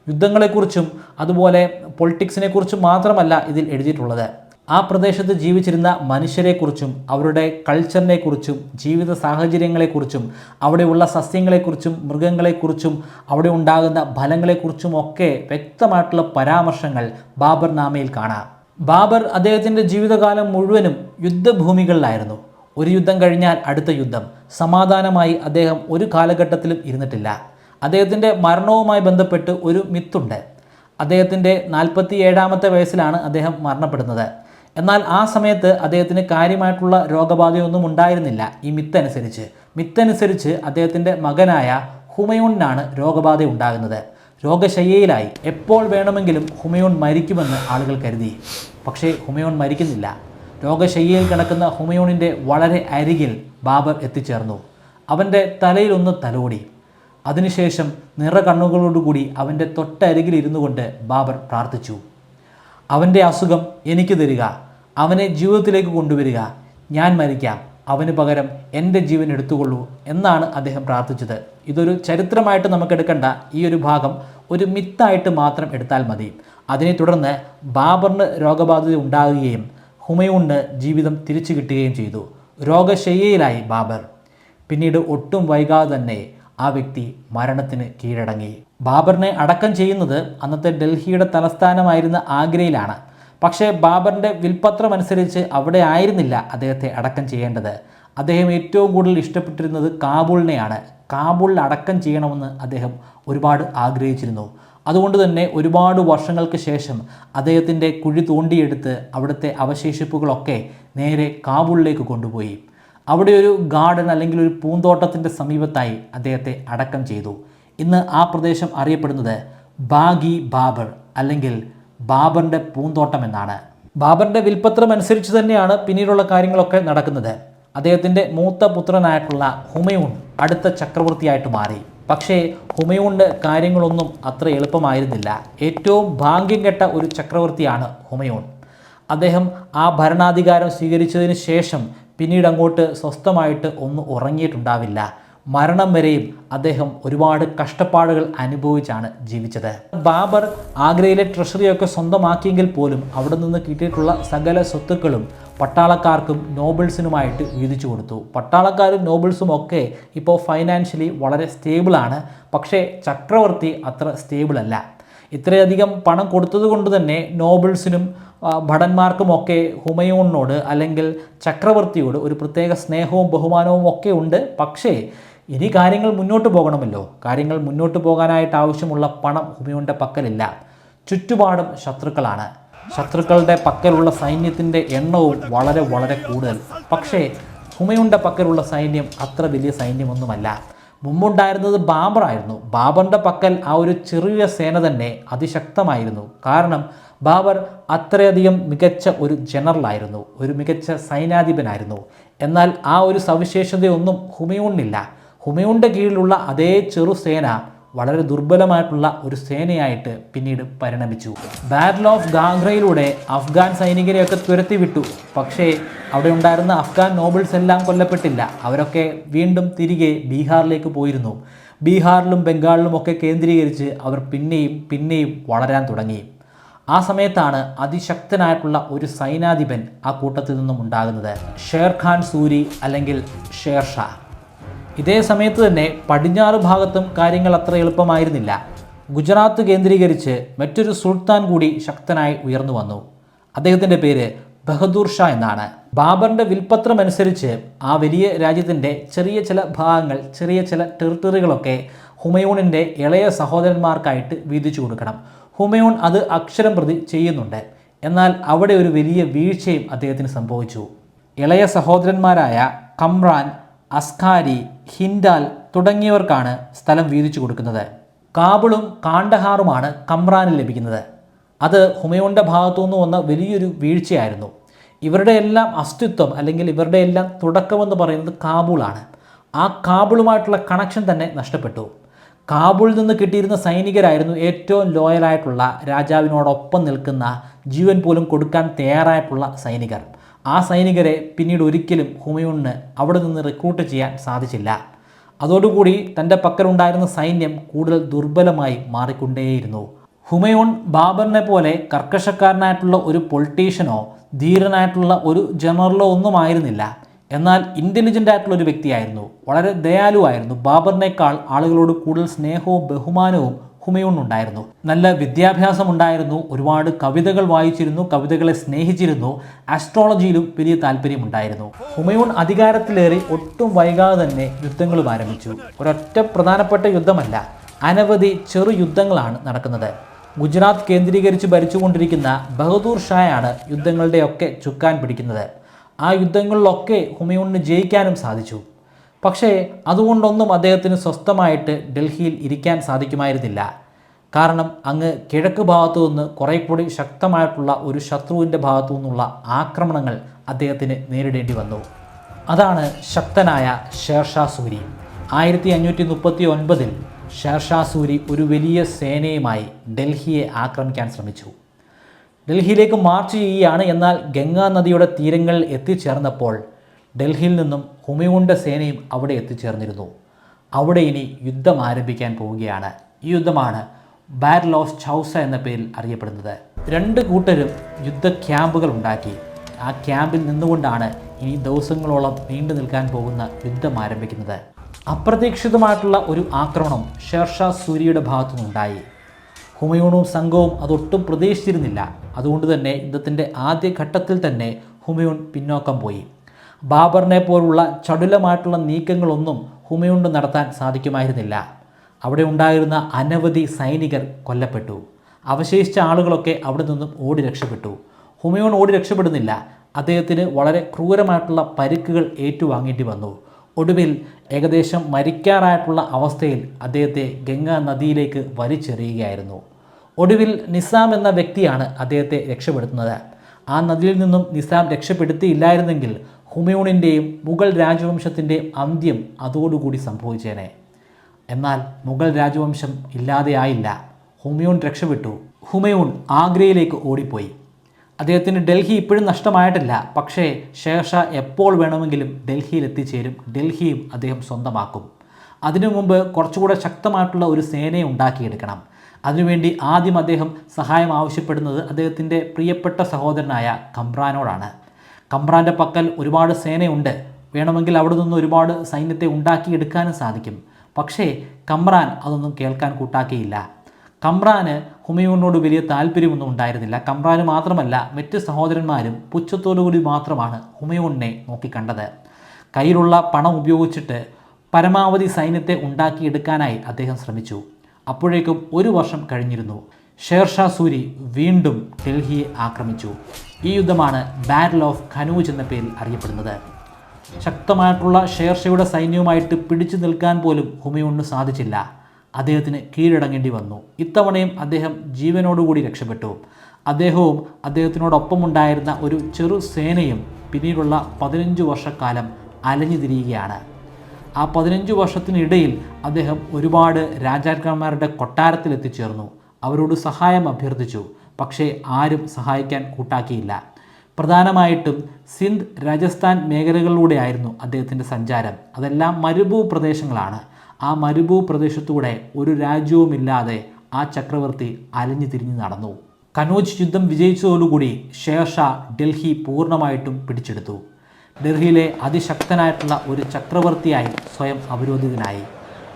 യുദ്ധങ്ങളെക്കുറിച്ചും അതുപോലെ പൊളിറ്റിക്സിനെക്കുറിച്ചും മാത്രമല്ല ഇതിൽ എഴുതിയിട്ടുള്ളത്. ആ പ്രദേശത്ത് ജീവിച്ചിരുന്ന മനുഷ്യരെക്കുറിച്ചും അവരുടെ കൾച്ചറിനെക്കുറിച്ചും ജീവിത സാഹചര്യങ്ങളെക്കുറിച്ചും അവിടെയുള്ള സസ്യങ്ങളെക്കുറിച്ചും മൃഗങ്ങളെക്കുറിച്ചും അവിടെ ഉണ്ടാകുന്ന ഫലങ്ങളെക്കുറിച്ചും ഒക്കെ വ്യക്തമായിട്ടുള്ള പരാമർശങ്ങൾ ബാബർനാമയിൽ കാണാം. ബാബർ അദ്ദേഹത്തിൻ്റെ ജീവിതകാലം മുഴുവനും യുദ്ധഭൂമികളിലായിരുന്നു. ഒരു യുദ്ധം കഴിഞ്ഞാൽ അടുത്ത യുദ്ധം. സമാധാനമായി അദ്ദേഹം ഒരു കാലഘട്ടത്തിലും ഇരുന്നിട്ടില്ല. അദ്ദേഹത്തിൻ്റെ മരണവുമായി ബന്ധപ്പെട്ട് ഒരു മിത്തുണ്ട്. അദ്ദേഹത്തിൻ്റെ 47ാമത്തെ വയസ്സിലാണ് അദ്ദേഹം മരണപ്പെടുന്നത്. എന്നാൽ ആ സമയത്ത് അദ്ദേഹത്തിന് കാര്യമായിട്ടുള്ള രോഗബാധയൊന്നും ഉണ്ടായിരുന്നില്ല. ഈ മിത്തനുസരിച്ച് അദ്ദേഹത്തിൻ്റെ മകനായ ഹുമയൂണിനാണ് രോഗബാധ ഉണ്ടാകുന്നത്. രോഗശയ്യയിലായി. എപ്പോൾ വേണമെങ്കിലും ഹുമയൂൺ മരിക്കുമെന്ന് ആളുകൾ കരുതി. പക്ഷേ ഹുമയൂൺ മരിക്കുന്നില്ല. രോഗശയ്യയിൽ കിടക്കുന്ന ഹുമയൂണിൻ്റെ വളരെ അരികിൽ ബാബർ എത്തിച്ചേർന്നു. അവൻ്റെ തലയിലൊന്ന് തലോടി. അതിനുശേഷം നിറകണ്ണുകളോടുകൂടി അവൻ്റെ തൊട്ടരികിൽ ഇരുന്നു കൊണ്ട് ബാബർ പ്രാർത്ഥിച്ചു, അവൻ്റെ അസുഖം എനിക്ക് തരിക, അവനെ ജീവിതത്തിലേക്ക് കൊണ്ടുവരിക, ഞാൻ മരിക്കാം, അവന് പകരം എൻ്റെ ജീവൻ എടുത്തുകൊള്ളൂ എന്നാണ് അദ്ദേഹം പ്രാർത്ഥിച്ചത്. ഇതൊരു ചരിത്രമായിട്ട് നമുക്കെടുക്കേണ്ട ഈ ഒരു ഭാഗം ഒരു മിത്തായിട്ട് മാത്രം എടുത്താൽ മതി. അതിനെ തുടർന്ന് ബാബറിന് രോഗബാധിത ഉണ്ടാകുകയും ഹുമയൂണിന് ജീവിതം തിരിച്ചു കിട്ടുകയും ചെയ്തു. രോഗശയ്യയിലായി ബാബർ. പിന്നീട് ഒട്ടും വൈകാതെ തന്നെ ആ വ്യക്തി മരണത്തിന് കീഴടങ്ങി. ബാബറിനെ അടക്കം ചെയ്യുന്നത് അന്നത്തെ ഡൽഹിയുടെ തലസ്ഥാനമായിരുന്ന ആഗ്രയിലാണ്. പക്ഷേ ബാബറിൻ്റെ വിൽപത്രം അനുസരിച്ച് അവിടെ ആയിരുന്നില്ല അദ്ദേഹത്തെ അടക്കം ചെയ്യേണ്ടത്. അദ്ദേഹം ഏറ്റവും കൂടുതൽ ഇഷ്ടപ്പെട്ടിരുന്നത് കാബൂളിനെയാണ്. കാബൂളിൽ അടക്കം ചെയ്യണമെന്ന് അദ്ദേഹം ഒരുപാട് ആഗ്രഹിച്ചിരുന്നു. അതുകൊണ്ട് തന്നെ ഒരുപാട് വർഷങ്ങൾക്ക് ശേഷം അദ്ദേഹത്തിൻ്റെ കുഴി തോണ്ടിയെടുത്ത് അവിടുത്തെ അവശേഷിപ്പുകളൊക്കെ നേരെ കാബൂളിലേക്ക് കൊണ്ടുപോയി. അവിടെ ഒരു ഗാർഡൻ അല്ലെങ്കിൽ ഒരു പൂന്തോട്ടത്തിൻ്റെ സമീപത്തായി അദ്ദേഹത്തെ അടക്കം ചെയ്തു. ഇന്ന് ആ പ്രദേശം അറിയപ്പെടുന്നത് ബാഗി ബാബർ അല്ലെങ്കിൽ ബാബറിൻ്റെ പൂന്തോട്ടം എന്നാണ്. ബാബറിൻ്റെ വിൽപത്രം അനുസരിച്ച് തന്നെയാണ് പിന്നീടുള്ള കാര്യങ്ങളൊക്കെ നടക്കുന്നത്. അദ്ദേഹത്തിൻ്റെ മൂത്ത പുത്രനായിട്ടുള്ള ഹുമയൂൺ അടുത്ത ചക്രവർത്തിയായിട്ട് മാറി. പക്ഷേ ഹുമയൂണിൻ്റെ കാര്യങ്ങളൊന്നും അത്ര എളുപ്പമായിരുന്നില്ല. ഏറ്റവും ഭാഗ്യം കെട്ട ഒരു ചക്രവർത്തിയാണ് ഹുമയൂൺ. അദ്ദേഹം ആ ഭരണാധികാരം സ്വീകരിച്ചതിന് ശേഷം പിന്നീട് അങ്ങോട്ട് സ്വസ്ഥമായിട്ട് ഒന്നും ഉറങ്ങിയിട്ടുണ്ടാവില്ല. മരണം വരെയും അദ്ദേഹം ഒരുപാട് കഷ്ടപ്പാടുകൾ അനുഭവിച്ചാണ് ജീവിച്ചത്. ബാബർ ആഗ്രയിലെ ട്രഷറിയൊക്കെ സ്വന്തമാക്കിയെങ്കിൽ പോലും അവിടെ നിന്ന് കിട്ടിയിട്ടുള്ള സകല സ്വത്തുക്കളും പട്ടാളക്കാർക്കും നോബിൾസിനുമായിട്ട് വീതിച്ചു കൊടുത്തു. പട്ടാളക്കാരും നോബിൾസും ഒക്കെ ഇപ്പോൾ ഫൈനാൻഷ്യലി വളരെ സ്റ്റേബിളാണ്. പക്ഷേ ചക്രവർത്തി അത്ര സ്റ്റേബിളല്ല. ഇത്രയധികം പണം കൊടുത്തത് കൊണ്ട് തന്നെ നോബിൾസിനും ഭടന്മാർക്കുമൊക്കെ ഹുമയൂണിനോട് അല്ലെങ്കിൽ ചക്രവർത്തിയോട് ഒരു പ്രത്യേക സ്നേഹവും ബഹുമാനവും ഒക്കെ ഉണ്ട്. പക്ഷേ ഇനി കാര്യങ്ങൾ മുന്നോട്ട് പോകണമല്ലോ. കാര്യങ്ങൾ മുന്നോട്ട് പോകാനായിട്ട് ആവശ്യമുള്ള പണം ഹുമയൂണിൻ്റെ പക്കലില്ല. ചുറ്റുപാടും ശത്രുക്കളാണ്. ശത്രുക്കളുടെ പക്കലുള്ള സൈന്യത്തിൻ്റെ എണ്ണവും വളരെ വളരെ കൂടുതൽ. പക്ഷേ ഹുമയൂണിൻ്റെ പക്കലുള്ള സൈന്യം അത്ര വലിയ സൈന്യമൊന്നുമല്ല. മുമ്പുണ്ടായിരുന്നത് ബാബറായിരുന്നു. ബാബറിൻ്റെ പക്കൽ ആ ഒരു ചെറിയ സേന തന്നെ അതിശക്തമായിരുന്നു. കാരണം ബാബർ അത്രയധികം മികച്ച ഒരു ജനറലായിരുന്നു, ഒരു മികച്ച സൈന്യാധിപനായിരുന്നു. എന്നാൽ ആ ഒരു സവിശേഷതയൊന്നും ഹുമയൂണിനില്ല. ഹുമയൂണിൻ്റെ കീഴിലുള്ള അതേ ചെറു സേന വളരെ ദുർബലമായിട്ടുള്ള ഒരു സേനയായിട്ട് പിന്നീട് പരിണമിച്ചു. ബാറ്റിൽ ഓഫ് ഗാഗ്രയിലൂടെ അഫ്ഗാൻ സൈനികരെയൊക്കെ തുരത്തി വിട്ടു. പക്ഷേ അവിടെ ഉണ്ടായിരുന്ന അഫ്ഗാൻ നോബിൾസ് എല്ലാം കൊല്ലപ്പെട്ടില്ല. അവരൊക്കെ വീണ്ടും തിരികെ ബീഹാറിലേക്ക് പോയിരുന്നു. ബീഹാറിലും ബംഗാളിലും ഒക്കെ കേന്ദ്രീകരിച്ച് അവർ പിന്നെയും വളരാൻ തുടങ്ങി. ആ സമയത്താണ് അതിശക്തനായിട്ടുള്ള ഒരു സൈനാധിപൻ ആ കൂട്ടത്തിൽ നിന്നും ഉണ്ടാകുന്നത്, ഷേർഖാൻ സൂരി അല്ലെങ്കിൽ ഷേർഷാ. ഇതേ സമയത്ത് തന്നെ പടിഞ്ഞാറ് ഭാഗത്തും കാര്യങ്ങൾ അത്ര എളുപ്പമായിരുന്നില്ല. ഗുജറാത്ത് കേന്ദ്രീകരിച്ച് മറ്റൊരു സുൽത്താൻ കൂടി ശക്തനായി ഉയർന്നു വന്നു. അദ്ദേഹത്തിൻ്റെ പേര് ബഹദൂർ ഷാ എന്നാണ്. ബാബറിൻ്റെ വിൽപത്രം അനുസരിച്ച് ആ വലിയ രാജ്യത്തിൻ്റെ ചെറിയ ചില ഭാഗങ്ങൾ, ചെറിയ ചില ടെറിട്ടറികളൊക്കെ ഹുമയൂണിൻ്റെ ഇളയ സഹോദരന്മാർക്കായിട്ട് വീതിച്ചു കൊടുക്കണം. ഹുമയൂൺ അത് അക്ഷരം പ്രതി ചെയ്യുന്നുണ്ട്. എന്നാൽ അവിടെ ഒരു വലിയ വീഴ്ചയും അദ്ദേഹത്തിന് സംഭവിച്ചു. ഇളയ സഹോദരന്മാരായ കമ്രാൻ, അസ്കാരി, ഹിൻഡാൽ തുടങ്ങിയവർക്കാണ് സ്ഥലം വീതിച്ചു കൊടുക്കുന്നത്. കാബിളും കാണ്ഡഹാറുമാണ് കമ്രാനിൽ ലഭിക്കുന്നത്. അത് ഹുമയൂണിൻ്റെ ഭാഗത്തുനിന്ന് വന്ന വലിയൊരു വീഴ്ചയായിരുന്നു. ഇവരുടെ എല്ലാം അസ്തിത്വം അല്ലെങ്കിൽ ഇവരുടെ എല്ലാം തുടക്കമെന്ന് പറയുന്നത് കാബൂളാണ്. ആ കാബൂളുമായിട്ടുള്ള കണക്ഷൻ തന്നെ നഷ്ടപ്പെട്ടു. കാബൂളിൽ നിന്ന് കിട്ടിയിരുന്ന സൈനികരായിരുന്നു ഏറ്റവും ലോയലായിട്ടുള്ള, രാജാവിനോടൊപ്പം നിൽക്കുന്ന, ജീവൻ പോലും കൊടുക്കാൻ തയ്യാറായിട്ടുള്ള സൈനികർ. ആ സൈനികരെ പിന്നീട് ഒരിക്കലും ഹുമയൂണിന് അവിടെ നിന്ന് റിക്രൂട്ട് ചെയ്യാൻ സാധിച്ചില്ല. അതോടുകൂടി തൻ്റെ പക്കലുണ്ടായിരുന്ന സൈന്യം കൂടുതൽ ദുർബലമായി മാറിക്കൊണ്ടേയിരുന്നു. ഹുമയൂൺ ബാബറിനെ പോലെ കർക്കശക്കാരനായിട്ടുള്ള ഒരു പൊളിറ്റീഷ്യനോ ധീരനായിട്ടുള്ള ഒരു ജനറലോ ഒന്നും ആയിരുന്നില്ല. എന്നാൽ ഇൻ്റലിജൻ്റ് ആയിട്ടുള്ള ഒരു വ്യക്തിയായിരുന്നു. വളരെ ദയാലുവായിരുന്നു. ബാബറിനേക്കാൾ ആളുകളോട് കൂടുതൽ സ്നേഹവും ബഹുമാനവും ഹുമയൂണിനുണ്ടായിരുന്നു. നല്ല വിദ്യാഭ്യാസം ഉണ്ടായിരുന്നു. ഒരുപാട് കവിതകൾ വായിച്ചിരുന്നു, കവിതകളെ സ്നേഹിച്ചിരുന്നു. ആസ്ട്രോളജിയിലും വലിയ താല്പര്യമുണ്ടായിരുന്നു. ഹുമയൂൺ അധികാരത്തിലേറി ഒട്ടും വൈകാതെ തന്നെ യുദ്ധങ്ങളും ആരംഭിച്ചു. ഒരൊറ്റ പ്രധാനപ്പെട്ട യുദ്ധമല്ല, അനവധി ചെറു യുദ്ധങ്ങളാണ് നടക്കുന്നത്. ഗുജറാത്ത് കേന്ദ്രീകരിച്ച് ഭരിച്ചുകൊണ്ടിരിക്കുന്ന ബഹദൂർ ഷായാണ് യുദ്ധങ്ങളുടെയൊക്കെ ചുക്കാൻ പിടിക്കുന്നത്. ആ യുദ്ധങ്ങളിലൊക്കെ ഹുമയൂണിന് ജയിക്കാനും സാധിച്ചു. പക്ഷേ അതുകൊണ്ടൊന്നും അദ്ദേഹത്തിന് സ്വസ്ഥമായിട്ട് ഡൽഹിയിൽ ഇരിക്കാൻ സാധിക്കുമായിരുന്നില്ല. കാരണം അങ്ങ് കിഴക്ക് ഭാഗത്തു നിന്ന് കുറേ കൂടി ശക്തമായിട്ടുള്ള ഒരു ശത്രുവിൻ്റെ ഭാഗത്തു നിന്നുള്ള ആക്രമണങ്ങൾ അദ്ദേഹത്തിന് നേരിടേണ്ടി വന്നു. അതാണ് ശക്തനായ ഷേർഷാ സൂരി. 1539 ഷേർഷാ സൂരി ഒരു വലിയ സേനയുമായി ഡൽഹിയെ ആക്രമിക്കാൻ ശ്രമിച്ചു. ഡൽഹിയിലേക്ക് മാർച്ച് ചെയ്യുകയാണ്. എന്നാൽ ഗംഗാ നദിയുടെ തീരങ്ങളിൽ എത്തിച്ചേർന്നപ്പോൾ ഡൽഹിയിൽ നിന്നും ഹുമയൂണിൻ്റെ സേനയും അവിടെ എത്തിച്ചേർന്നിരുന്നു. അവിടെ ഇനി യുദ്ധം ആരംഭിക്കാൻ പോവുകയാണ്. ഈ യുദ്ധമാണ് ബാറ്റിൽ ഓഫ് ചൗസ എന്ന പേരിൽ അറിയപ്പെടുന്നത്. രണ്ട് കൂട്ടരും യുദ്ധ ക്യാമ്പുകൾ ഉണ്ടാക്കി. ആ ക്യാമ്പിൽ നിന്നുകൊണ്ടാണ് ഇനി ദിവസങ്ങളോളം നീണ്ടു നിൽക്കാൻ പോകുന്ന യുദ്ധം ആരംഭിക്കുന്നത്. അപ്രതീക്ഷിതമായിട്ടുള്ള ഒരു ആക്രമണം ഷേർഷാ സൂരിയുടെ ഭാഗത്തുനിന്നുണ്ടായി. ഹുമയൂണും സംഘവും അതൊട്ടും പ്രതീക്ഷിച്ചിരുന്നില്ല. അതുകൊണ്ട് തന്നെ യുദ്ധത്തിൻ്റെ ആദ്യ ഘട്ടത്തിൽ തന്നെ ഹുമയൂൺ പിന്നോക്കം പോയി. ബാബറിനെ പോലുള്ള ചടുലമായിട്ടുള്ള നീക്കങ്ങളൊന്നും ഹുമയൂണിന് നടത്താൻ സാധിക്കുമായിരുന്നില്ല. അവിടെ ഉണ്ടായിരുന്ന അനവധി സൈനികർ കൊല്ലപ്പെട്ടു. അവശേഷിച്ച ആളുകളൊക്കെ അവിടെ നിന്നും ഓടി രക്ഷപ്പെട്ടു. ഹുമയൂൺ ഓടി രക്ഷപ്പെടുന്നില്ല. അദ്ദേഹത്തിന് വളരെ ക്രൂരമായിട്ടുള്ള പരിക്കുകൾ ഏറ്റുവാങ്ങേണ്ടി വന്നു. ഒടുവിൽ ഏകദേശം മരിക്കാറായിട്ടുള്ള അവസ്ഥയിൽ അദ്ദേഹത്തെ ഗംഗാ നദിയിലേക്ക് വലിച്ചെറിയുകയായിരുന്നു. ഒടുവിൽ നിസാം എന്ന വ്യക്തിയാണ് അദ്ദേഹത്തെ രക്ഷപ്പെടുത്തുന്നത്. ആ നദിയിൽ നിന്നും നിസാം രക്ഷപ്പെടുത്തിയില്ലായിരുന്നെങ്കിൽ ഹുമയൂണിൻ്റെയും മുഗൾ രാജവംശത്തിൻ്റെയും അന്ത്യം അതോടുകൂടി സംഭവിച്ചേനെ. എന്നാൽ മുഗൾ രാജവംശം ഇല്ലാതെയായില്ല. ഹുമയൂൺ രക്ഷപ്പെട്ടു. ഹുമയൂൺ ആഗ്രയിലേക്ക് ഓടിപ്പോയി. അദ്ദേഹത്തിന് ഡൽഹി ഇപ്പോഴും നഷ്ടമായിട്ടില്ല. പക്ഷേ ഷേർഷാ എപ്പോൾ വേണമെങ്കിലും ഡൽഹിയിൽ എത്തിച്ചേരും. ഡൽഹിയും അദ്ദേഹം സ്വന്തമാക്കും. അതിനു മുമ്പ് കുറച്ചുകൂടെ ശക്തമായിട്ടുള്ള ഒരു സേനയെ ഉണ്ടാക്കിയെടുക്കണം. അതിനുവേണ്ടി ആദ്യം അദ്ദേഹം സഹായം ആവശ്യപ്പെടുന്നത് അദ്ദേഹത്തിൻ്റെ പ്രിയപ്പെട്ട സഹോദരനായ കമ്രാനോടാണ്. കമ്രാൻ്റെ പക്കൽ ഒരുപാട് സേനയുണ്ട്. വേണമെങ്കിൽ അവിടെ നിന്ന് ഒരുപാട് സൈന്യത്തെ ഉണ്ടാക്കിയെടുക്കാനും സാധിക്കും. പക്ഷേ കമ്രാൻ അതൊന്നും കേൾക്കാൻ കൂട്ടാക്കിയില്ല. കമ്രാന് ഹുമയൂണിനോട് വലിയ താല്പര്യമൊന്നും ഉണ്ടായിരുന്നില്ല. കമ്രാന് മാത്രമല്ല, മറ്റ് സഹോദരന്മാരും പുച്ഛത്തോടുകൂടി മാത്രമാണ് ഹുമയൂണിനെ നോക്കിക്കണ്ടത്. കയ്യിലുള്ള പണം ഉപയോഗിച്ചിട്ട് പരമാവധി സൈന്യത്തെ ഉണ്ടാക്കിയെടുക്കാനായി അദ്ദേഹം ശ്രമിച്ചു. അപ്പോഴേക്കും 1 വർഷം കഴിഞ്ഞിരുന്നു. ഷേർഷാ സൂരി വീണ്ടും ഡൽഹിയെ ആക്രമിച്ചു. ഈ യുദ്ധമാണ് ബാറ്റിൽ ഓഫ് ഖനൂജ് എന്ന പേരിൽ അറിയപ്പെടുന്നത്. ശക്തമായിട്ടുള്ള ഷേർഷയുടെ സൈന്യവുമായിട്ട് പിടിച്ചു നിൽക്കാൻ പോലും ഹുമയൂണിന് സാധിച്ചില്ല. അദ്ദേഹത്തിന് കീഴടങ്ങേണ്ടി വന്നു. ഇത്തവണയും അദ്ദേഹം ജീവനോടുകൂടി രക്ഷപ്പെട്ടു. അദ്ദേഹവും അദ്ദേഹത്തിനോടൊപ്പമുണ്ടായിരുന്ന ഒരു ചെറു സേനയും പിന്നീടുള്ള 15 വർഷക്കാലം അലഞ്ഞു തിരിയുകയാണ്. ആ 15 വർഷത്തിനിടയിൽ അദ്ദേഹം ഒരുപാട് രാജാക്കന്മാരുടെ കൊട്ടാരത്തിൽ എത്തിച്ചേർന്നു. അവരോട് സഹായം അഭ്യർത്ഥിച്ചു. പക്ഷേ ആരും സഹായിക്കാൻ കൂട്ടാക്കിയില്ല. പ്രധാനമായിട്ടും സിന്ധ്, രാജസ്ഥാൻ മേഖലകളിലൂടെയായിരുന്നു അദ്ദേഹത്തിൻ്റെ സഞ്ചാരം. അതെല്ലാം മരുഭൂ പ്രദേശങ്ങളാണ്. ആ മരുഭൂ പ്രദേശത്തൂടെ ഒരു രാജ്യവുമില്ലാതെ ആ ചക്രവർത്തി അലഞ്ഞു തിരിഞ്ഞു നടന്നു. കനോജ് യുദ്ധം വിജയിച്ചതോടുകൂടി ഷേർഷാ ഡൽഹി പൂർണ്ണമായിട്ടും പിടിച്ചെടുത്തു. ഡൽഹിയിലെ അതിശക്തനായിട്ടുള്ള ഒരു ചക്രവർത്തിയായി സ്വയം അവരോധിതനായി.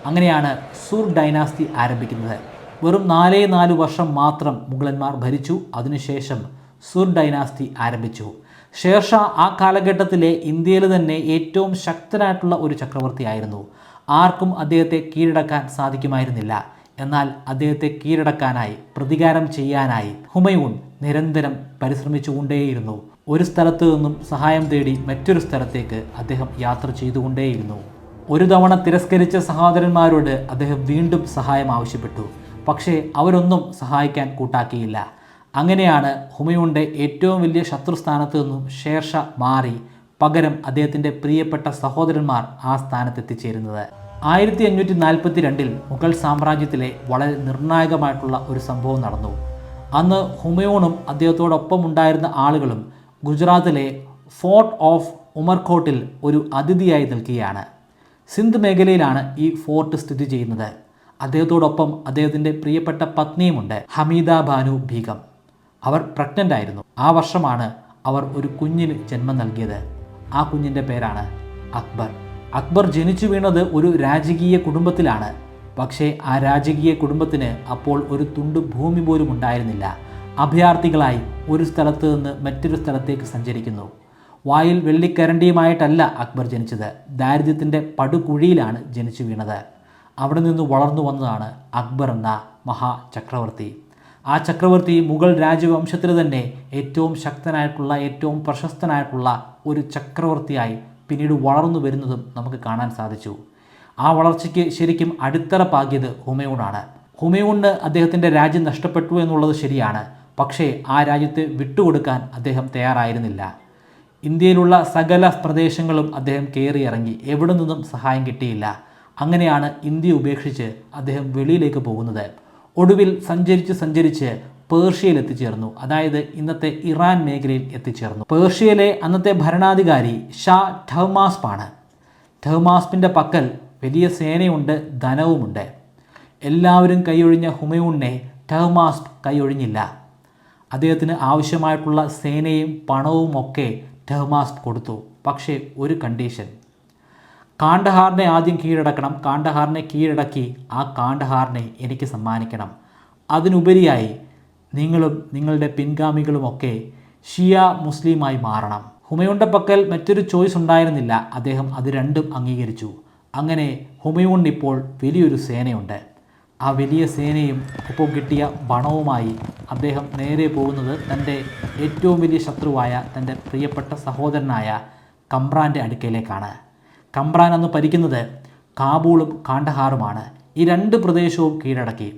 അങ്ങനെയാണ് സൂർ ഡൈനാസ്റ്റി ആരംഭിക്കുന്നത്. വെറും 4 വർഷം മാത്രം മുഗളന്മാർ ഭരിച്ചു. അതിനുശേഷം സൂർ ഡൈനാസ്റ്റി ആരംഭിച്ചു. ഷേർഷാ ആ കാലഘട്ടത്തിലെ ഇന്ത്യയിൽ തന്നെ ഏറ്റവും ശക്തനായിട്ടുള്ള ഒരു ചക്രവർത്തിയായിരുന്നു. ആർക്കും അദ്ദേഹത്തെ കീഴടക്കാൻ സാധിക്കുമായിരുന്നില്ല. എന്നാൽ അദ്ദേഹത്തെ കീഴടക്കാനായി, പ്രതികാരം ചെയ്യാനായി ഹുമയൂൺ നിരന്തരം പരിശ്രമിച്ചുകൊണ്ടേയിരുന്നു. ഒരു സ്ഥലത്തു നിന്നും സഹായം തേടി മറ്റൊരു സ്ഥലത്തേക്ക് അദ്ദേഹം യാത്ര ചെയ്തുകൊണ്ടേയിരുന്നു. ഒരു തവണ തിരസ്കരിച്ച സഹോദരന്മാരോട് അദ്ദേഹം വീണ്ടും സഹായം ആവശ്യപ്പെട്ടു. പക്ഷേ അവരൊന്നും സഹായിക്കാൻ കൂട്ടാക്കിയില്ല. അങ്ങനെയാണ് ഹുമയൂണിൻ്റെ ഏറ്റവും വലിയ ശത്രുസ്ഥാനത്ത് നിന്നും ഷേർഷാ മാറി പകരം അദ്ദേഹത്തിൻ്റെ പ്രിയപ്പെട്ട സഹോദരന്മാർ ആ സ്ഥാനത്തെത്തിച്ചേരുന്നത്. 1542 മുഗൾ സാമ്രാജ്യത്തിലെ വളരെ നിർണായകമായിട്ടുള്ള ഒരു സംഭവം നടന്നു. അന്ന് ഹുമയൂണും അദ്ദേഹത്തോടൊപ്പം ഉണ്ടായിരുന്ന ആളുകളും ഗുജറാത്തിലെ ഫോർട്ട് ഓഫ് ഉമർകോട്ടിൽ ഒരു അതിഥിയായി നിൽക്കുകയാണ്. സിന്ധ് മേഖലയിലാണ് ഈ ഫോർട്ട് സ്ഥിതി ചെയ്യുന്നത്. അദ്ദേഹത്തോടൊപ്പം അദ്ദേഹത്തിൻ്റെ പ്രിയപ്പെട്ട പത്നിയുമുണ്ട്, ഹമീദ ബാനു ബീഗം. അവർ പ്രഗ്നൻ്റ് ആയിരുന്നു. ആ വർഷമാണ് അവർ ഒരു കുഞ്ഞിന് ജന്മം നൽകിയത്. ആ കുഞ്ഞിൻ്റെ പേരാണ് അക്ബർ. അക്ബർ ജനിച്ചു വീണത് ഒരു രാജകീയ കുടുംബത്തിലാണ്. പക്ഷേ ആ രാജകീയ കുടുംബത്തിന് അപ്പോൾ ഒരു തുണ്ട് ഭൂമി പോലും ഉണ്ടായിരുന്നില്ല. അഭയാർത്ഥികളായി ഒരു സ്ഥലത്ത് നിന്ന് മറ്റൊരു സ്ഥലത്തേക്ക് സഞ്ചരിക്കുന്നു. വായിൽ വെള്ളിക്കരണ്ടിയുമായിട്ടല്ല അക്ബർ ജനിച്ചത്. ദാരിദ്ര്യത്തിൻ്റെ പടുകുഴിയിലാണ് ജനിച്ചു വീണത്. അവിടെ നിന്ന് വളർന്നു വന്നതാണ് അക്ബർ എന്ന മഹാചക്രവർത്തി. ആ ചക്രവർത്തി മുഗൾ രാജവംശത്തിൽ തന്നെ ഏറ്റവും ശക്തനായിട്ടുള്ള, ഏറ്റവും പ്രശസ്തനായിട്ടുള്ള ഒരു ചക്രവർത്തിയായി പിന്നീട് വളർന്നു വരുന്നതും നമുക്ക് കാണാൻ സാധിച്ചു. ആ വളർച്ചയ്ക്ക് ശരിക്കും അടിത്തറ പാകിയത് ഹുമയൂണാണ്. ഹുമയൂണിന് അദ്ദേഹത്തിൻ്റെ രാജ്യം നഷ്ടപ്പെട്ടു എന്നുള്ളത് ശരിയാണ്. പക്ഷേ ആ രാജ്യത്തെ വിട്ടുകൊടുക്കാൻ അദ്ദേഹം തയ്യാറായിരുന്നില്ല. ഇന്ത്യയിലുള്ള സകല പ്രദേശങ്ങളും അദ്ദേഹം കയറിയിറങ്ങി. എവിടെ നിന്നും സഹായം കിട്ടിയില്ല. അങ്ങനെയാണ് ഇന്ത്യ ഉപേക്ഷിച്ച് അദ്ദേഹം വെളിയിലേക്ക് പോകുന്നത്. ഒടുവിൽ സഞ്ചരിച്ച് പേർഷ്യയിൽ എത്തിച്ചേർന്നു. അതായത് ഇന്നത്തെ ഇറാൻ മേഖലയിൽ എത്തിച്ചേർന്നു. പേർഷ്യയിലെ അന്നത്തെ ഭരണാധികാരി ഷാ ടഹ്മാസ്പ് ആണ്. ടഹ്മാസ്പിൻ്റെ പക്കൽ വലിയ സേനയുണ്ട്, ധനവുമുണ്ട്. എല്ലാവരും കൈയൊഴിഞ്ഞ ഹുമയൂണിനെ ടഹ്മാസ്പ് കൈയൊഴിഞ്ഞില്ല. അദ്ദേഹത്തിന് ആവശ്യമായിട്ടുള്ള സേനയും പണവും ഒക്കെ ടഹ്മാസ്പ് കൊടുത്തു. പക്ഷേ ഒരു കണ്ടീഷൻ, കാണ്ഡഹാറിനെ ആദ്യം കീഴടക്കണം. കാണ്ഡഹാറിനെ കീഴടക്കി ആ കാണ്ഡഹാറിനെ എനിക്ക് സമ്മാനിക്കണം. അതിനുപരിയായി നിങ്ങളും നിങ്ങളുടെ പിൻഗാമികളുമൊക്കെ ഷിയ മുസ്ലിമായി മാറണം. ഹുമയൂണിൻ്റെ പക്കൽ മറ്റൊരു ചോയ്സ് ഉണ്ടായിരുന്നില്ല. അദ്ദേഹം അത് രണ്ടും അംഗീകരിച്ചു. അങ്ങനെ ഹുമയൂണിന് ഇപ്പോൾ വലിയൊരു സേനയുണ്ട്. ആ വലിയ സേനയും ഒപ്പം കിട്ടിയ പണവുമായി അദ്ദേഹം നേരെ പോകുന്നത് തൻ്റെ ഏറ്റവും വലിയ ശത്രുവായ തൻ്റെ പ്രിയപ്പെട്ട സഹോദരനായ കമ്രാൻ്റെ അടുക്കയിലേക്കാണ്. കമ്രാൻ അന്ന് ഭരിക്കുന്നത് കാബൂളും കാണ്ഡഹാറുമാണ്. ഈ രണ്ട് പ്രദേശവും കീഴടക്കി.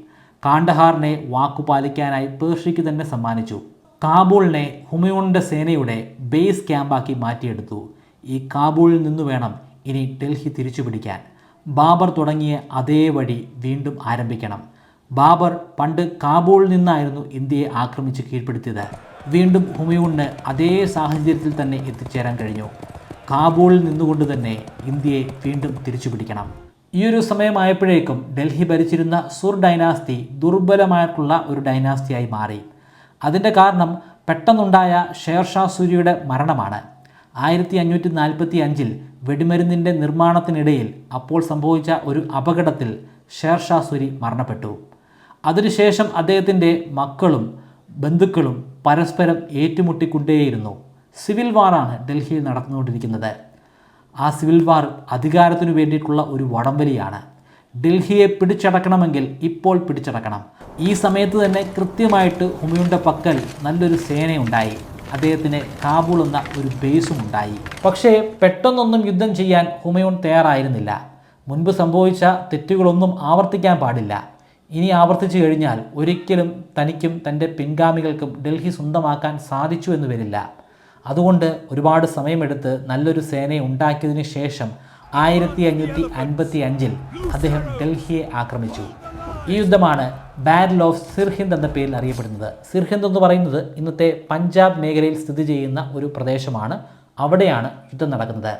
കാണ്ഡഹാറിനെ വാക്കുപാലിക്കാനായി പേർഷ്യയ്ക്ക് തന്നെ സമ്മാനിച്ചു. കാബൂളിനെ ഹുമയൂണിൻ്റെ സേനയുടെ ബേസ് ക്യാമ്പാക്കി മാറ്റിയെടുത്തു. ഈ കാബൂളിൽ നിന്ന് വേണം ഇനി ഡൽഹി തിരിച്ചു പിടിക്കാൻ. ബാബർ തുടങ്ങിയ അതേ വഴി വീണ്ടും ആരംഭിക്കണം. ബാബർ പണ്ട് കാബൂളിൽ നിന്നായിരുന്നു ഇന്ത്യയെ ആക്രമിച്ച് കീഴ്പ്പെടുത്തിയത്. വീണ്ടും ഹുമയൂണിന് അതേ സാഹചര്യത്തിൽ തന്നെ എത്തിച്ചേരാൻ കഴിഞ്ഞു. കാബൂളിൽ നിന്നുകൊണ്ട് തന്നെ ഇന്ത്യയെ വീണ്ടും തിരിച്ചു പിടിക്കണം. ഈ ഒരു സമയമായപ്പോഴേക്കും ഡൽഹി ഭരിച്ചിരുന്ന സുർ ഡൈനാസ്റ്റി ദുർബലമായിട്ടുള്ള ഒരു ഡൈനാസ്റ്റിയായി മാറി. അതിൻ്റെ കാരണം പെട്ടെന്നുണ്ടായ ഷേർഷാ സൂരിയുടെ മരണമാണ്. 1545 വെടിമരുന്നിൻ്റെ നിർമ്മാണത്തിനിടയിൽ അപ്പോൾ സംഭവിച്ച ഒരു അപകടത്തിൽ ഷേർഷാ സൂരി മരണപ്പെട്ടു. അതിനുശേഷം അദ്ദേഹത്തിൻ്റെ മക്കളും ബന്ധുക്കളും പരസ്പരം ഏറ്റുമുട്ടിക്കൊണ്ടേയിരുന്നു. സിവിൽ വാറാണ് ഡൽഹിയിൽ നടന്നുകൊണ്ടിരിക്കുന്നത്. ആ സിവിൽ വാർ അധികാരത്തിനു വേണ്ടിയിട്ടുള്ള ഒരു വടംവലിയാണ്. ഡൽഹിയെ പിടിച്ചടക്കണമെങ്കിൽ ഇപ്പോൾ പിടിച്ചടക്കണം. ഈ സമയത്ത് തന്നെ കൃത്യമായിട്ട് ഹുമയൂണിൻ്റെ പക്കൽ നല്ലൊരു സേനയുണ്ടായി. അദ്ദേഹത്തിന് കാബൂൾ എന്ന ഒരു ബേസും ഉണ്ടായി. പക്ഷേ പെട്ടെന്നൊന്നും യുദ്ധം ചെയ്യാൻ ഹുമയൂൺ തയ്യാറായിരുന്നില്ല. മുൻപ് സംഭവിച്ച തെറ്റുകളൊന്നും ആവർത്തിക്കാൻ പാടില്ല. ഇനി ആവർത്തിച്ചു കഴിഞ്ഞാൽ ഒരിക്കലും തനിക്കും തൻ്റെ പിൻഗാമികൾക്കും ഡൽഹി സ്വന്തമാക്കാൻ സാധിച്ചു എന്ന് വരില്ല. അതുകൊണ്ട് ഒരുപാട് സമയമെടുത്ത് നല്ലൊരു സേനയെ ഉണ്ടാക്കിയതിന് ശേഷം 1555 അദ്ദേഹം ഡൽഹിയെ ആക്രമിച്ചു. ഈ യുദ്ധമാണ് ബാറ്റിൽ ഓഫ് സിർഹിന്ദ് എന്ന പേരിൽ അറിയപ്പെടുന്നത്. സിർഹിന്ദ് എന്ന് പറയുന്നത് ഇന്നത്തെ പഞ്ചാബ് മേഖലയിൽ സ്ഥിതി ചെയ്യുന്ന ഒരു പ്രദേശമാണ്. അവിടെയാണ് യുദ്ധം നടക്കുന്നത്.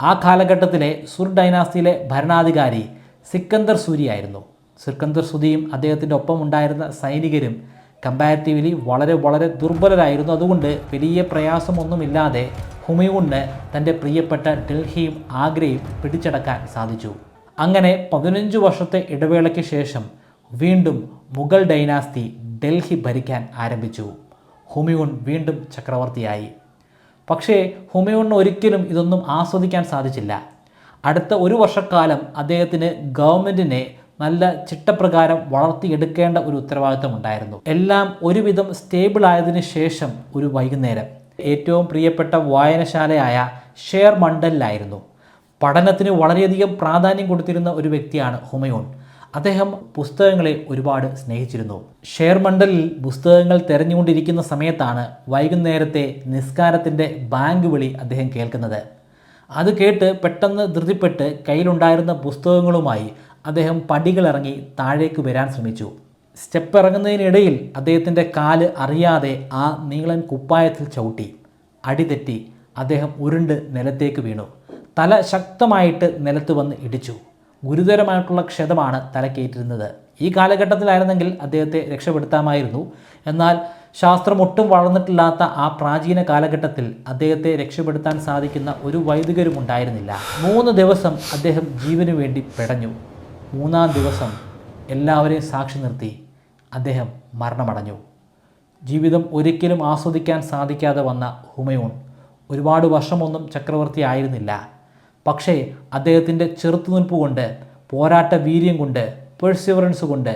ആ കാലഘട്ടത്തിലെ സുർ ഡൈനാസ്റ്റിയിലെ ഭരണാധികാരി സിക്കന്ദർ സൂരി ആയിരുന്നു. സിക്കന്ദർ സൂരിയും അദ്ദേഹത്തിൻ്റെ ഒപ്പം ഉണ്ടായിരുന്ന സൈനികരും കമ്പാരിറ്റീവ്ലി വളരെ ദുർബലരായിരുന്നു. അതുകൊണ്ട് വലിയ പ്രയാസമൊന്നുമില്ലാതെ ഹുമയൂണിന് തൻ്റെ പ്രിയപ്പെട്ട ഡൽഹിയും ആഗ്രയും പിടിച്ചടക്കാൻ സാധിച്ചു. അങ്ങനെ 15 വർഷത്തെ ഇടവേളയ്ക്ക് ശേഷം വീണ്ടും മുഗൾ ഡൈനാസ്റ്റി ഡൽഹി ഭരിക്കാൻ ആരംഭിച്ചു. ഹുമയൂൺ വീണ്ടും ചക്രവർത്തിയായി. പക്ഷേ ഹുമയൂണിന് ഒരിക്കലും ഇതൊന്നും ആസ്വദിക്കാൻ സാധിച്ചില്ല. അടുത്ത ഒരു വർഷക്കാലം അദ്ദേഹത്തിന് ഗവൺമെൻറ്റിനെ നല്ല ചിട്ടപ്രകാരം വളർത്തിയെടുക്കേണ്ട ഒരു ഉത്തരവാദിത്തം ഉണ്ടായിരുന്നു. എല്ലാം ഒരുവിധം സ്റ്റേബിൾ ആയതിനു ശേഷം ഒരു വൈകുന്നേരം ഏറ്റവും പ്രിയപ്പെട്ട വായനശാലയായ ഷേർ മണ്ഡലിലായിരുന്നു. പഠനത്തിന് വളരെയധികം പ്രാധാന്യം കൊടുത്തിരുന്ന ഒരു വ്യക്തിയാണ് ഹുമയൂൺ. അദ്ദേഹം പുസ്തകങ്ങളെ ഒരുപാട് സ്നേഹിച്ചിരുന്നു. ഷേർ മണ്ഡലിൽ പുസ്തകങ്ങൾ തിരഞ്ഞുകൊണ്ടിരിക്കുന്ന സമയത്താണ് വൈകുന്നേരത്തെ നിസ്കാരത്തിൻ്റെ ബാങ്ക് വിളി അദ്ദേഹം കേൾക്കുന്നത്. അത് കേട്ട് പെട്ടെന്ന് ധൃതിപ്പെട്ട് കയ്യിലുണ്ടായിരുന്ന പുസ്തകങ്ങളുമായി അദ്ദേഹം പടികളിറങ്ങി താഴേക്ക് വരാൻ ശ്രമിച്ചു. സ്റ്റെപ്പ് ഇറങ്ങുന്നതിനിടയിൽ അദ്ദേഹത്തിൻ്റെ കാല് അറിയാതെ ആ നീളൻ കുപ്പായത്തിൽ ചവിട്ടി. അടിതെറ്റി അദ്ദേഹം ഉരുണ്ട് നിലത്തേക്ക് വീണു. തല ശക്തമായിട്ട് നിലത്ത് വന്ന് ഇടിച്ചു. ഗുരുതരമായിട്ടുള്ള ക്ഷതമാണ് തലക്കേറ്റിരുന്നത്. ഈ കാലഘട്ടത്തിലായിരുന്നെങ്കിൽ അദ്ദേഹത്തെ രക്ഷപ്പെടുത്താമായിരുന്നു. എന്നാൽ ശാസ്ത്രം ഒട്ടും വളർന്നിട്ടില്ലാത്ത ആ പ്രാചീന കാലഘട്ടത്തിൽ അദ്ദേഹത്തെ രക്ഷപ്പെടുത്താൻ സാധിക്കുന്ന ഒരു വൈദികരും ഉണ്ടായിരുന്നില്ല. 3 ദിവസം അദ്ദേഹം ജീവന് വേണ്ടി പെടഞ്ഞു. 3-ാം ദിവസം എല്ലാവരെയും സാക്ഷി നിർത്തി അദ്ദേഹം മരണമടഞ്ഞു. ജീവിതം ഒരിക്കലും ആസ്വദിക്കാൻ സാധിക്കാതെ വന്ന ഹുമയൂൺ ഒരുപാട് വർഷമൊന്നും ചക്രവർത്തി ആയിരുന്നില്ല. പക്ഷേ അദ്ദേഹത്തിൻ്റെ ചെറുത്തുനിൽപ്പ് കൊണ്ട്, പോരാട്ട വീര്യം കൊണ്ട്, പെർസിവറൻസ് കൊണ്ട്